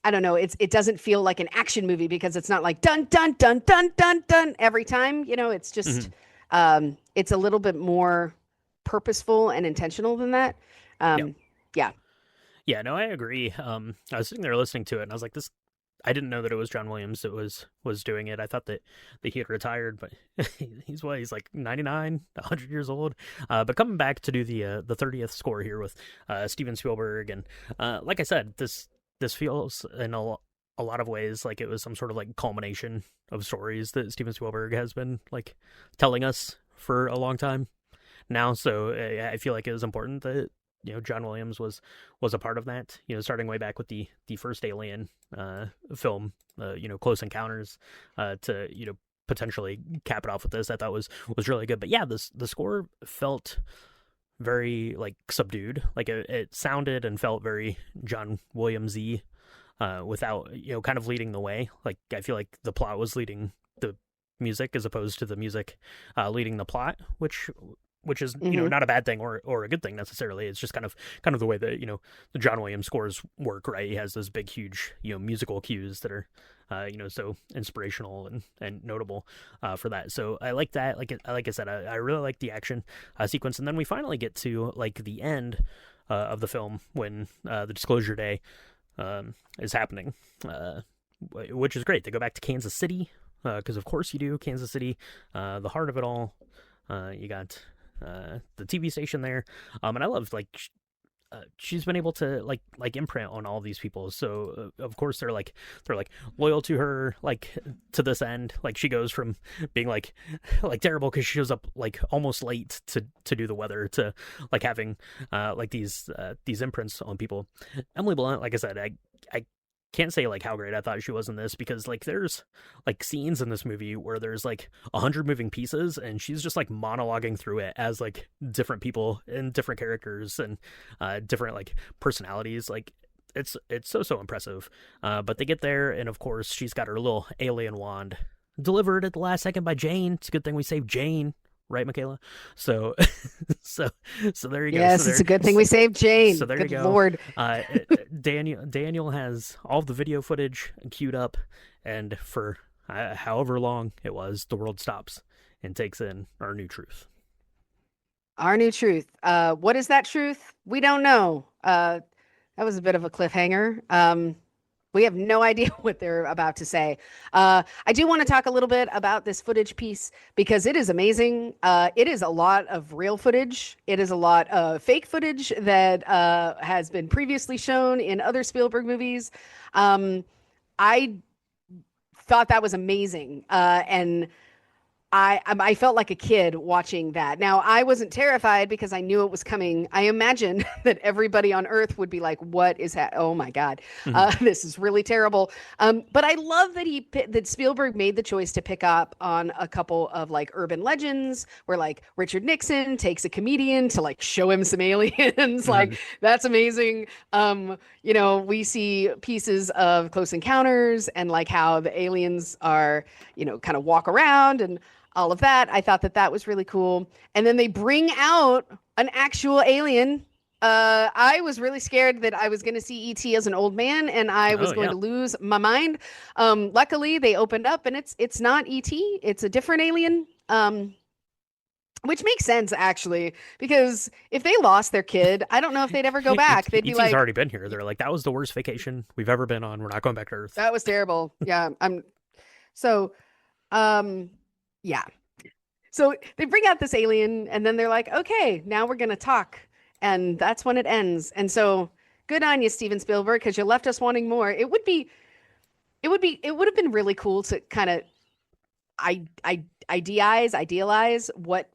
Speaker 3: I don't know. It doesn't feel like an action movie because it's not like dun dun dun dun dun dun every time. It's just
Speaker 1: Mhm.
Speaker 3: it's a little bit more purposeful and intentional than that.
Speaker 1: Yeah.
Speaker 3: Um, yeah.
Speaker 1: Yeah, no, I agree. I was sitting there listening to it, and I was like, "This." I didn't know that it was John Williams that was doing it. I thought that he had retired, but he's what? He's like 99, 100 years old. But coming back to do the 30th score here with Steven Spielberg, and like I said, this feels in a lot of ways like it was some sort of like culmination of stories that Steven Spielberg has been like telling us for a long time now. So I feel like it was important that John Williams was a part of that. Starting way back with the first Alien film, Close Encounters, to potentially cap it off with this. I thought was really good. But yeah, the score felt very like subdued. Like it sounded and felt very John Williams-y, without kind of leading the way. Like I feel like the plot was leading the music as opposed to the music leading the plot, which is
Speaker 3: Hmm.
Speaker 1: not a bad thing or a good thing necessarily. It's just kind of the way that the John Williams scores work, right? He has those big huge musical cues that are so inspirational and notable for that. So I like that. Like I said, I really like the action sequence, and then we finally get to like the end of the film when the disclosure day is happening, which is great. They go back to Kansas City because of course you do. Kansas City, the heart of it all. You got the TV station there, and I love like she's been able to like imprint on all these people. So of course they're like loyal to her like to this end. Like she goes from being like terrible because she shows up like almost late to do the weather to like having like these imprints on people. Emily Blunt, like I said, I can't say like how great I thought she was in this because like there's like scenes in this movie where there's like 100 moving pieces and she's just like monologuing through it as like different people and different characters and different like personalities. Like it's so impressive. But they get there and of course she's got her little alien wand delivered at the last second by Jane. It's a good thing we saved Jane, right, Michaela? So so so there you go.
Speaker 3: Yes, it's a good thing we saved Jane.
Speaker 1: So there you
Speaker 3: Good
Speaker 1: go.
Speaker 3: Lord.
Speaker 1: Uh, Daniel has all of the video footage queued up, and for however long it was, the world stops and takes in our new truth.
Speaker 3: Our new truth. What is that truth? We don't know. That was a bit of a cliffhanger. We have no idea what they're about to say. I do want to talk a little bit about this footage piece because it is amazing. It is a lot of real footage. It is a lot of fake footage that has been previously shown in other Spielberg movies. I thought that was amazing. And I felt like a kid watching that. Now, I wasn't terrified because I knew it was coming. I imagine that everybody on Earth would be like, "What is that? Oh my God,
Speaker 1: Mhm.
Speaker 3: this is really terrible." But I love that that Spielberg made the choice to pick up on a couple of like urban legends, where like Richard Nixon takes a comedian to like show him some aliens.
Speaker 1: Mhm.
Speaker 3: Like that's amazing. We see pieces of Close Encounters and like how the aliens are, kind of walk around and all of that. I thought that that was really cool. And then they bring out an actual alien. I was really scared that I was going to see ET as an old man and I was
Speaker 1: Oh
Speaker 3: going
Speaker 1: yeah.
Speaker 3: to lose my mind. Luckily, they opened up and it's not ET. It's a different alien. Which makes sense actually, because if they lost their kid, I don't know if they'd ever go back. They'd be
Speaker 1: ET's
Speaker 3: like,
Speaker 1: already been here. They're like, that was the worst vacation we've ever been on. We're not going back to Earth.
Speaker 3: that was terrible. Yeah, I'm so yeah. So they bring out this alien and then they're like, okay, now we're gonna talk. And that's when it ends. And so good on you, Steven Spielberg, because you left us wanting more. It would have been really cool to kind of I idealize what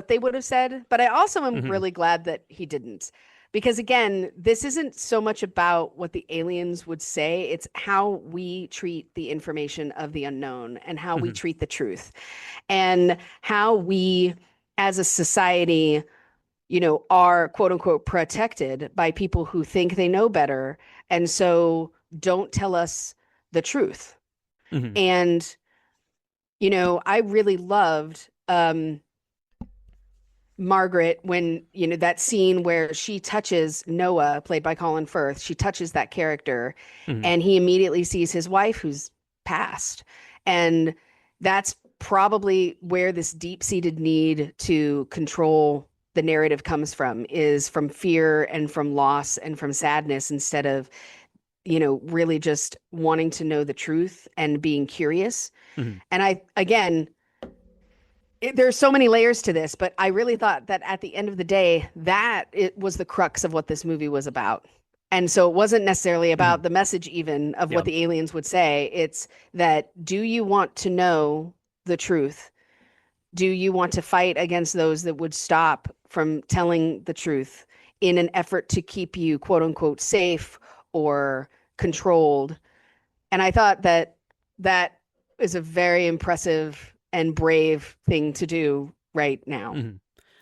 Speaker 3: they would have said, but I also am
Speaker 1: Hmm.
Speaker 3: really glad that he didn't. Because again, this isn't so much about what the aliens would say, it's how we treat the information of the unknown and how we
Speaker 1: Hmm.
Speaker 3: treat the truth and how we as a society, are quote unquote protected by people who think they know better and so don't tell us the truth.
Speaker 1: Hmm.
Speaker 3: And I really loved Margaret when, that scene where she touches Noah, played by Colin Firth. She touches that character
Speaker 1: Hmm.
Speaker 3: and he immediately sees his wife who's passed. And that's probably where this deep-seated need to control the narrative comes from, is from fear and from loss and from sadness instead of, really just wanting to know the truth and being curious.
Speaker 1: Hmm.
Speaker 3: And again, there's so many layers to this, but I really thought that at the end of the day, that it was the crux of what this movie was about. And so it wasn't necessarily
Speaker 1: Hmm.
Speaker 3: about the message even of
Speaker 1: Yeah.
Speaker 3: what the aliens would say. It's that, do you want to know the truth? Do you want to fight against those that would stop from telling the truth in an effort to keep you, quote unquote, safe or controlled? And I thought that that is a very impressive and brave thing to do right now.
Speaker 1: Hmm.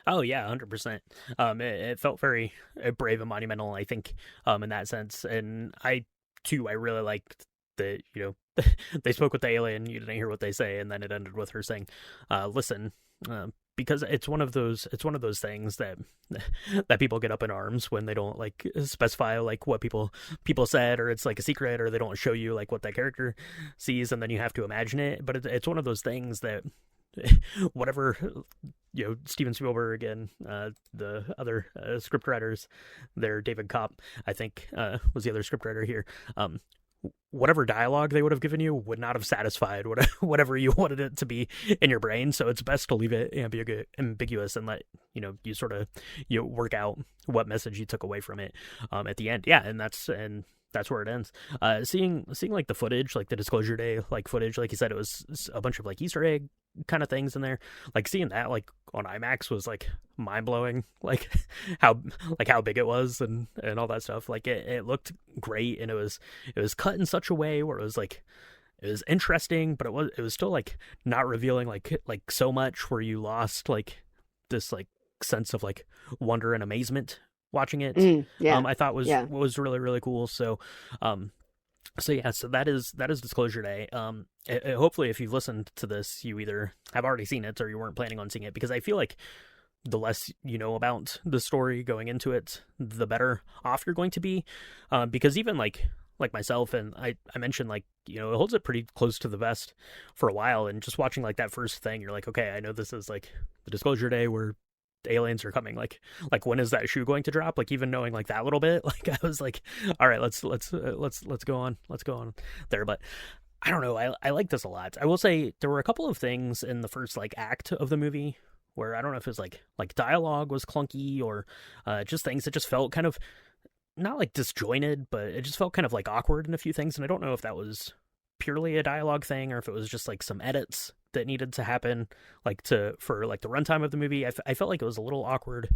Speaker 1: Oh yeah, 100%. It felt very brave and monumental, I think, in that sense. And I too, I really liked that. They spoke with the alien. You didn't hear what they say, and then it ended with her saying, "Listen." Because it's one of those things that that people get up in arms when they don't like specify like what people said, or it's like a secret, or they don't show you like what that character sees, and then you have to imagine it. But it's one of those things that whatever Steven Spielberg and the other script writers there, David Kopp, I think, was the other script writer here. Whatever dialogue they would have given you would not have satisfied whatever you wanted it to be in your brain. So it's best to leave it ambiguous and let you sort of work out what message you took away from it at the end. Yeah, and that's where it ends. Seeing like the footage, like the Disclosure Day like footage, like you said, it was a bunch of like Easter egg kind of things in there. Like seeing that like on IMAX was like mind blowing. Like how how big it was and all that stuff. Like it looked great, and it was cut in such a way where it was interesting, but it was still like not revealing like so much where you lost like this like sense of like wonder and amazement watching it.
Speaker 3: Yeah.
Speaker 1: I thought
Speaker 3: Yeah.
Speaker 1: was really really cool. Um, so yeah, so that is Disclosure Day. Hopefully, if you've listened to this, you either have already seen it or you weren't planning on seeing it, because I feel like the less you know about the story going into it, the better off you're going to be. Because even like myself, and I mentioned like it holds it pretty close to the vest for a while, and just watching like that first thing, you're like, okay, I know this is like the Disclosure Day where aliens are coming. Like when is that shoe going to drop? Like even knowing like that little bit, like I was like, all right, let's go on there. But I don't know. I like this a lot. I will say there were a couple of things in the first like act of the movie where I don't know if it was like dialogue was clunky, or just things that just felt kind of not like disjointed, but it just felt kind of like awkward in a few things. And I don't know if that was purely a dialogue thing or if it was just like some edits that needed to happen like for like the runtime of the movie. I felt like it was a little awkward,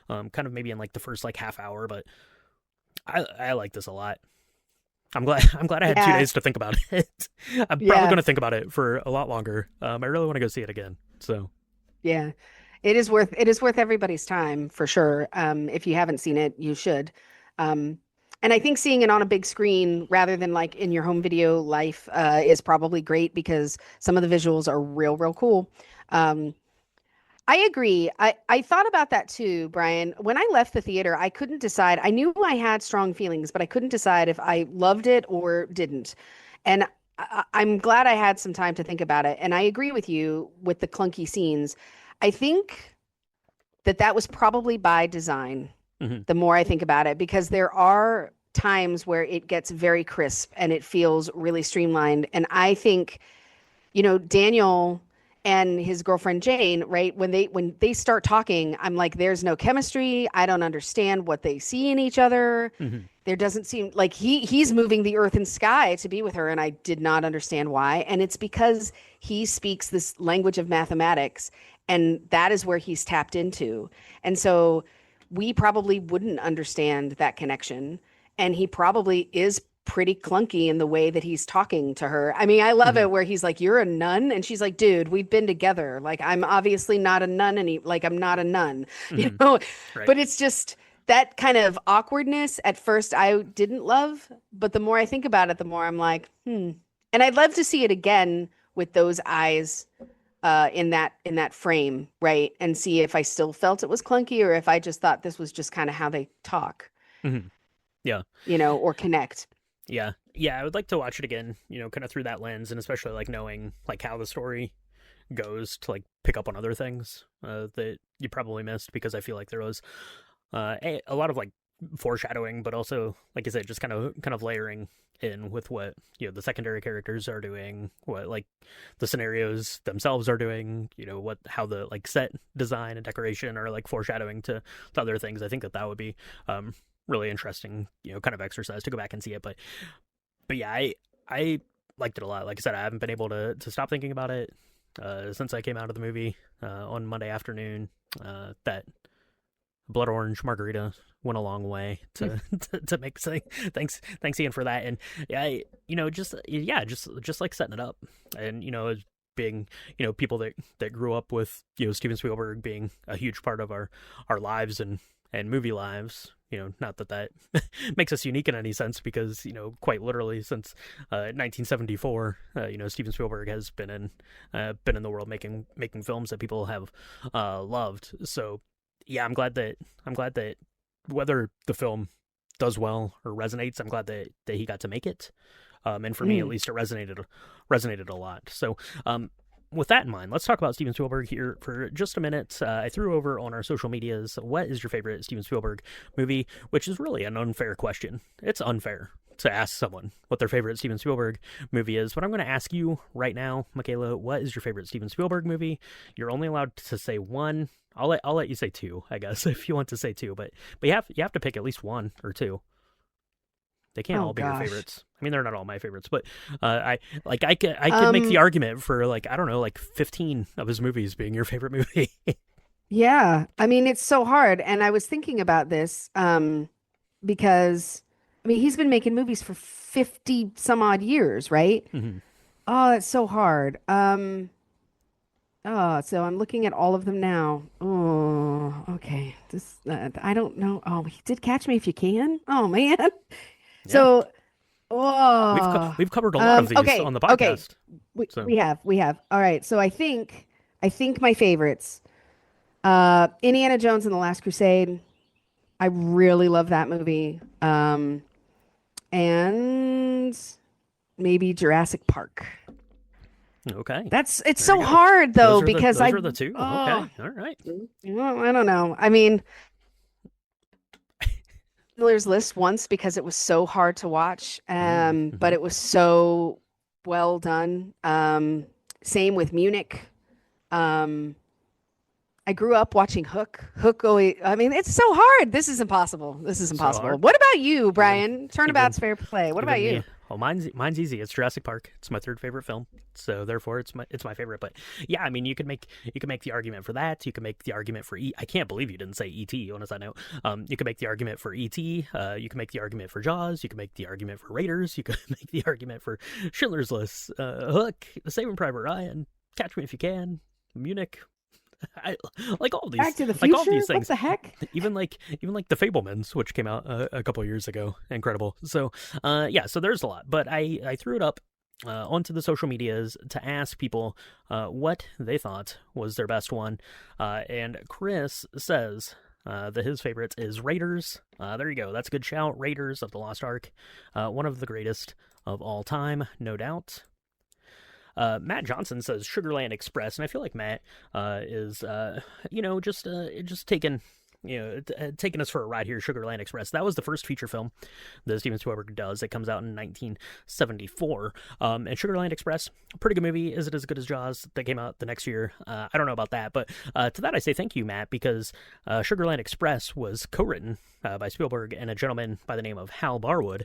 Speaker 1: kind of maybe in like the first like half hour, but I like this a lot. I'm glad I had two
Speaker 3: Yeah.
Speaker 1: days to think about it. I'm probably
Speaker 3: Yeah.
Speaker 1: going to think about it for a lot longer. I really want to go see it again. So
Speaker 3: Yeah. It is worth everybody's time for sure. If you haven't seen it, you should. Um, And I think seeing it on a big screen rather than like in your home video life is probably great because some of the visuals are real cool. Um, I agree. I thought about that too, Brian. When I left the theater, I couldn't decide. I knew I had strong feelings, but I couldn't decide if I loved it or didn't. And I'm glad I had some time to think about it. And I agree with you with the clunky scenes. I think that was probably by design,
Speaker 1: Hmm.
Speaker 3: the more I think about it, because there are times where it gets very crisp and it feels really streamlined. And I think Daniel and his girlfriend Jane, right? When they start talking, I'm like, there's no chemistry. I don't understand what they see in each other.
Speaker 1: Hmm.
Speaker 3: There doesn't seem like he's moving the earth and sky to be with her, and I did not understand why. And it's because he speaks this language of mathematics, and that is where he's tapped into. And so we probably wouldn't understand that connection. And he probably is pretty clunky in the way that he's talking to her. I mean, I love
Speaker 1: Hmm.
Speaker 3: it where he's like, "You're a nun," and she's like, "Dude, we've been together. Like, I'm obviously not a nun, and like, I'm not a nun, you
Speaker 1: Hmm.
Speaker 3: know."
Speaker 1: Right.
Speaker 3: But it's just that kind of awkwardness. At first, I didn't love, but the more I think about it, the more I'm like, hmm. And I'd love to see it again with those eyes in that frame, right? And see if I still felt it was clunky or if I just thought this was just kind of how they talk,
Speaker 1: Hmm. Yeah.
Speaker 3: or connect.
Speaker 1: Yeah. Yeah. I would like to watch it again, kind of through that lens, and especially like knowing like how the story goes to like pick up on other things that you probably missed, because I feel like there was a lot of like foreshadowing, but also, like I said, just kind of layering in with what the secondary characters are doing, what like the scenarios themselves are doing, what how the like set design and decoration are like foreshadowing to other things. I think that would be really interesting, kind of exercise to go back and see it. But yeah, I liked it a lot. Like I said, I haven't been able to stop thinking about it since I came out of the movie on Monday afternoon. That blood orange margarita went a long way to make say thanks Ian for that. And yeah, just like setting it up, and being people that grew up with Steven Spielberg being a huge part of our lives and movie lives. Not that makes us unique in any sense, because quite literally since 1974, Steven Spielberg has been in the world making films that people have loved. So yeah, I'm glad that whether the film does well or resonates, I'm glad that he got to make it. And for me, at
Speaker 3: Mm.
Speaker 1: least, it resonated a lot. So, with that in mind, let's talk about Steven Spielberg here for just a minute. I threw over on our social medias, what is your favorite Steven Spielberg movie? Which is really an unfair question. It's unfair to ask someone what their favorite Steven Spielberg movie is, but I'm going to ask you right now, Michaela, what is your favorite Steven Spielberg movie? You're only allowed to say one. I'll let you say two, I guess, if you want to say two, but you have to pick at least one or two. They can't
Speaker 3: Oh
Speaker 1: all be your
Speaker 3: gosh.
Speaker 1: favorites. I mean, they're not all my favorites, but I could make the
Speaker 3: Um,
Speaker 1: argument for, like, I don't know, like 15 of his movies being your favorite movie.
Speaker 3: yeah. I mean, it's so hard. And I was thinking about this, because I mean, he's been making movies for 50 some odd years, right?
Speaker 1: Hmm.
Speaker 3: Oh, it's so hard. So I'm looking at all of them now. Oh, okay. This I don't know. Oh, he did Catch Me If You Can. Oh man.
Speaker 1: Yeah,
Speaker 3: So,
Speaker 1: we've
Speaker 3: oh,
Speaker 1: we've covered a lot of these
Speaker 3: okay,
Speaker 1: on the
Speaker 3: okay.
Speaker 1: podcast.
Speaker 3: We
Speaker 1: So,
Speaker 3: we have. All right. So I think my favorites. Indiana Jones and the Last Crusade. I really love that movie. And maybe Jurassic Park.
Speaker 1: okay,
Speaker 3: It's
Speaker 1: there you
Speaker 3: so
Speaker 1: go.
Speaker 3: hard
Speaker 1: Those
Speaker 3: though
Speaker 1: are the
Speaker 3: because
Speaker 1: those are the two.
Speaker 3: oh,
Speaker 1: Okay, all right.
Speaker 3: well, I don't know. I mean, Miller's List once because it was so hard to watch, but
Speaker 1: Mm-hmm.
Speaker 3: it was so well done. Same with Munich. Um, I grew up watching Hook. Hook always, I mean, it's so hard. This is impossible. This is
Speaker 1: So
Speaker 3: impossible.
Speaker 1: hard.
Speaker 3: What about you,
Speaker 1: Even
Speaker 3: Brian?
Speaker 1: even
Speaker 3: Turnabout's fair play. What about
Speaker 1: even me.
Speaker 3: you?
Speaker 1: Well, mine's easy. It's Jurassic Park. It's my third favorite film, so therefore it's my favorite. But yeah, I mean, you could make the argument for that. You can make the argument for I can't believe you didn't say E.T. on a side note. You can make the argument for E.T. You can make the argument for Jaws. You can make the argument for Raiders. You can make the argument for Schindler's List, Hook, Saving Private Ryan, Catch Me If You Can, Munich. Like all these,
Speaker 3: Back to the
Speaker 1: like all
Speaker 3: Future?
Speaker 1: these
Speaker 3: What
Speaker 1: things.
Speaker 3: the heck?
Speaker 1: Even like the Fablemans, which came out a couple years ago, incredible. So yeah, so there's a lot, but I threw it up onto the social medias to ask people what they thought was their best one, and Chris says that his favorite is Raiders. There you go, that's a good shout. Raiders of the Lost Ark, one of the greatest of all time, no doubt. Matt Johnson says Sugarland Express, and I feel like Matt is, just taking taking us for a ride here. Sugarland Express. That was the first feature film that Steven Spielberg does. It comes out in 1974. And Sugarland Express, a pretty good movie. Is it as good as Jaws that came out the next year? I don't know about that, but to that I say thank you, Matt, because Sugarland Express was co-written by Spielberg and a gentleman by the name of Hal Barwood,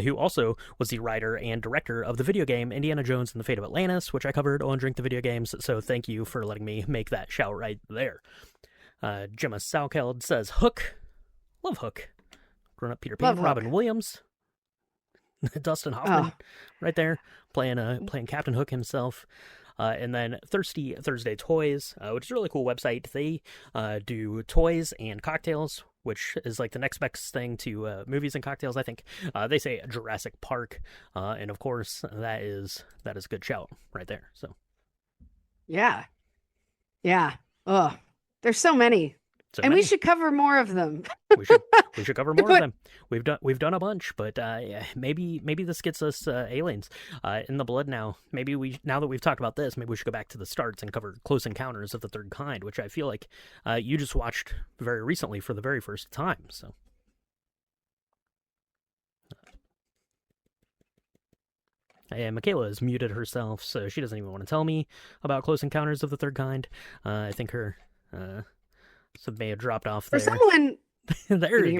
Speaker 1: who also was the writer and director of the video game Indiana Jones and the Fate of Atlantis, which I covered on Drink the Video Games. So thank you for letting me make that shout right there. Gemma Salkeld says Hook. Love Hook. Grown up Peter Pan. Robin Williams. Dustin Hoffman right there playing Captain Hook himself. And then Thirsty Thursday Toys, which is a really cool website. They do toys and cocktails, which is like the next best thing to movies and cocktails, I think. They say Jurassic Park, and of course that is a good shout right there. So
Speaker 3: yeah. Oh, there's so many. We should cover more of them.
Speaker 1: we should cover more of them. We've done a bunch, but maybe this gets us aliens in the blood now. Maybe now that we've talked about this, maybe we should go back to the starts and cover Close Encounters of the Third Kind, which I feel like you just watched very recently for the very first time. So. And Michaela has muted herself, so she doesn't even want to tell me about Close Encounters of the Third Kind. I think her some may have dropped off there.
Speaker 3: For someone,
Speaker 1: there we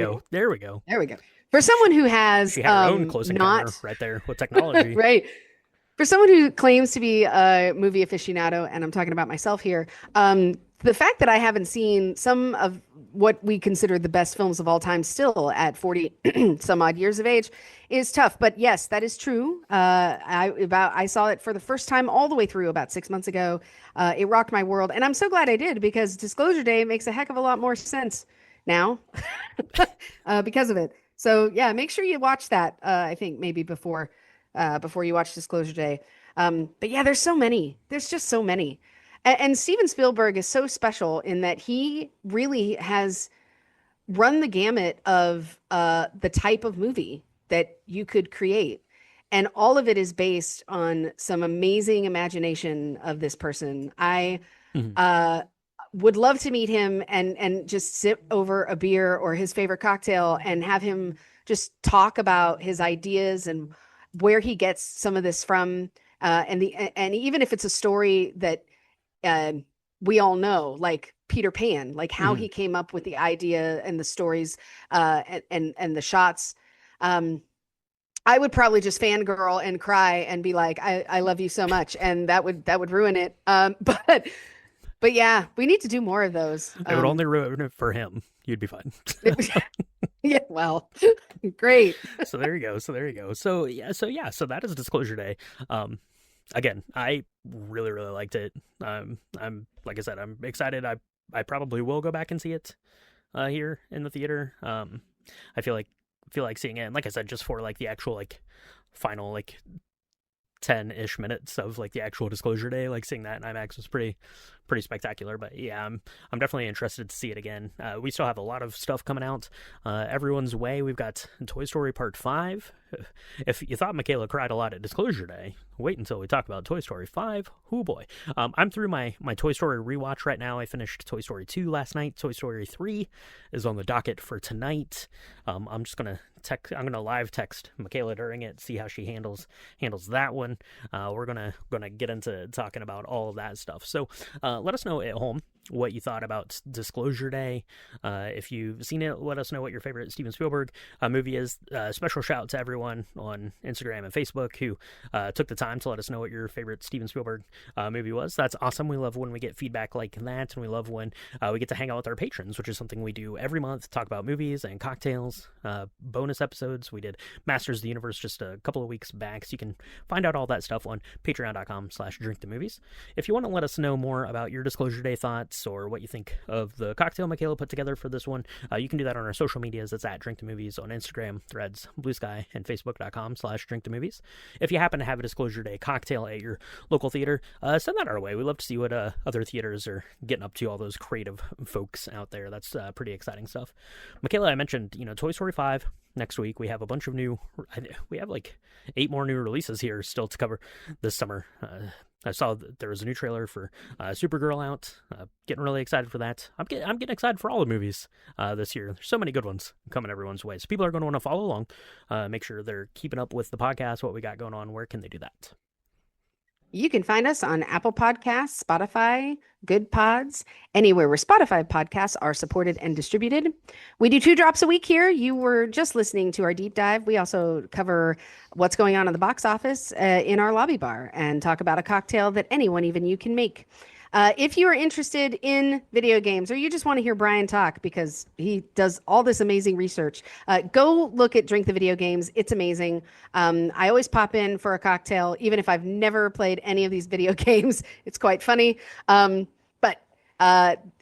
Speaker 1: go.
Speaker 3: For someone who has
Speaker 1: she had her own Close Encounter right there with technology,
Speaker 3: right? For someone who claims to be a movie aficionado, and I'm talking about myself here, the fact that I haven't seen some of what we consider the best films of all time still at 40 some odd years of age is tough. But yes, that is true. I saw it for the first time all the way through about 6 months ago. It rocked my world. And I'm so glad I did, because Disclosure Day makes a heck of a lot more sense now because of it. So yeah, make sure you watch that. I think maybe before you watch Disclosure Day. But yeah, there's so many. There's just so many. And Steven Spielberg is so special in that he really has run the gamut of the type of movie that you could create. And all of it is based on some amazing imagination of this person. I would love to meet him and just sit over a beer or his favorite cocktail and have him just talk about his ideas and where he gets some of this from. And even if it's a story that we all know, like Peter Pan, like how he came up with the idea and the stories and the shots. I would probably just fangirl and cry and be like, I love you so much. And that would ruin it. But yeah, we need to do more of those.
Speaker 1: It would only ruin it for him. You'd be fine.
Speaker 3: Yeah, well, great.
Speaker 1: So there you go. So that is Disclosure Day. Again, I really, really liked it. I'm like I said, I'm excited. I probably will go back and see it here in the theater. I feel like seeing it, and like I said, just for like the actual like final like 10-ish minutes of like the actual Disclosure Day, like seeing that in IMAX was pretty spectacular. But yeah, I'm definitely interested to see it again. We still have a lot of stuff coming out everyone's way. We've got Toy Story Part 5. If you thought Michaela cried a lot at Disclosure Day, wait until we talk about Toy Story 5. Oh boy. I'm through my Toy Story rewatch right now. I finished Toy Story 2 last night. Toy Story 3 is on the docket for tonight. I'm just gonna live text Michaela during it, see how she handles that one. We're gonna get into talking about all of that stuff. So let us know at home what you thought about Disclosure Day. If you've seen it, let us know what your favorite Steven Spielberg movie is. Special shout out to everyone on Instagram and Facebook who took the time to let us know what your favorite Steven Spielberg movie was. That's awesome. We love when we get feedback like that, and we love when we get to hang out with our patrons, which is something we do every month, talk about movies and cocktails, bonus episodes. We did Masters of the Universe just a couple of weeks back, so you can find out all that stuff on patreon.com/drinkthemovies. If you want to let us know more about your Disclosure Day thoughts, thoughts or what you think of the cocktail Michaela put together for this one, you can do that on our social medias. It's at Drink the Movies on Instagram, Threads, Blue Sky, and Facebook.com/drinkthemovies. If you happen to have a Disclosure Day cocktail at your local theater, send that our way. We love to see what other theaters are getting up to, all those creative folks out there. That's pretty exciting stuff. Michaela, I mentioned, Toy Story 5 next week. We have a bunch of we have like 8 more new releases here still to cover this summer. I saw that there was a new trailer for Supergirl out. Getting really excited for that. I'm getting excited for all the movies this year. There's so many good ones coming everyone's way. So people are going to want to follow along. Make sure they're keeping up with the podcast, what we got going on. Where can they do that?
Speaker 3: You can find us on Apple Podcasts, Spotify, Good Pods, anywhere where Spotify podcasts are supported and distributed. We do 2 drops a week here. You were just listening to our deep dive. We also cover what's going on in the box office in our lobby bar and talk about a cocktail that anyone, even you, can make. If you are interested in video games, or you just want to hear Brian talk because he does all this amazing research, go look at Drink the Video Games. It's amazing. I always pop in for a cocktail, even if I've never played any of these video games. It's quite funny, but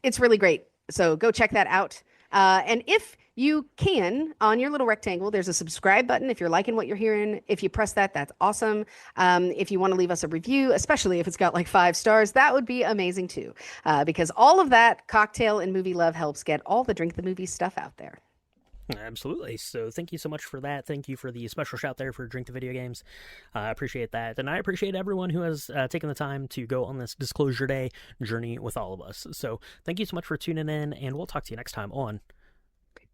Speaker 3: it's really great. So go check that out. And if you can, on your little rectangle, there's a subscribe button. If you're liking what you're hearing, if you press that, that's awesome. If you want to leave us a review, especially if it's got like 5 stars, that would be amazing too. Because all of that cocktail and movie love helps get all the Drink the Movie stuff out there.
Speaker 1: Absolutely. So thank you so much for that. Thank you for the special shout there for Drink the Video Games. I appreciate that. And I appreciate everyone who has taken the time to go on this Disclosure Day journey with all of us. So thank you so much for tuning in, and we'll talk to you next time on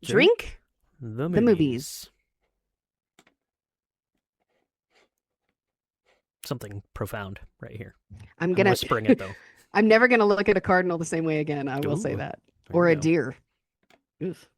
Speaker 3: Drink
Speaker 1: the
Speaker 3: Movies.
Speaker 1: Something profound right here.
Speaker 3: I'm
Speaker 1: whispering it though.
Speaker 3: I'm never gonna look at a cardinal the same way again. I will say that. Or a deer. Oof.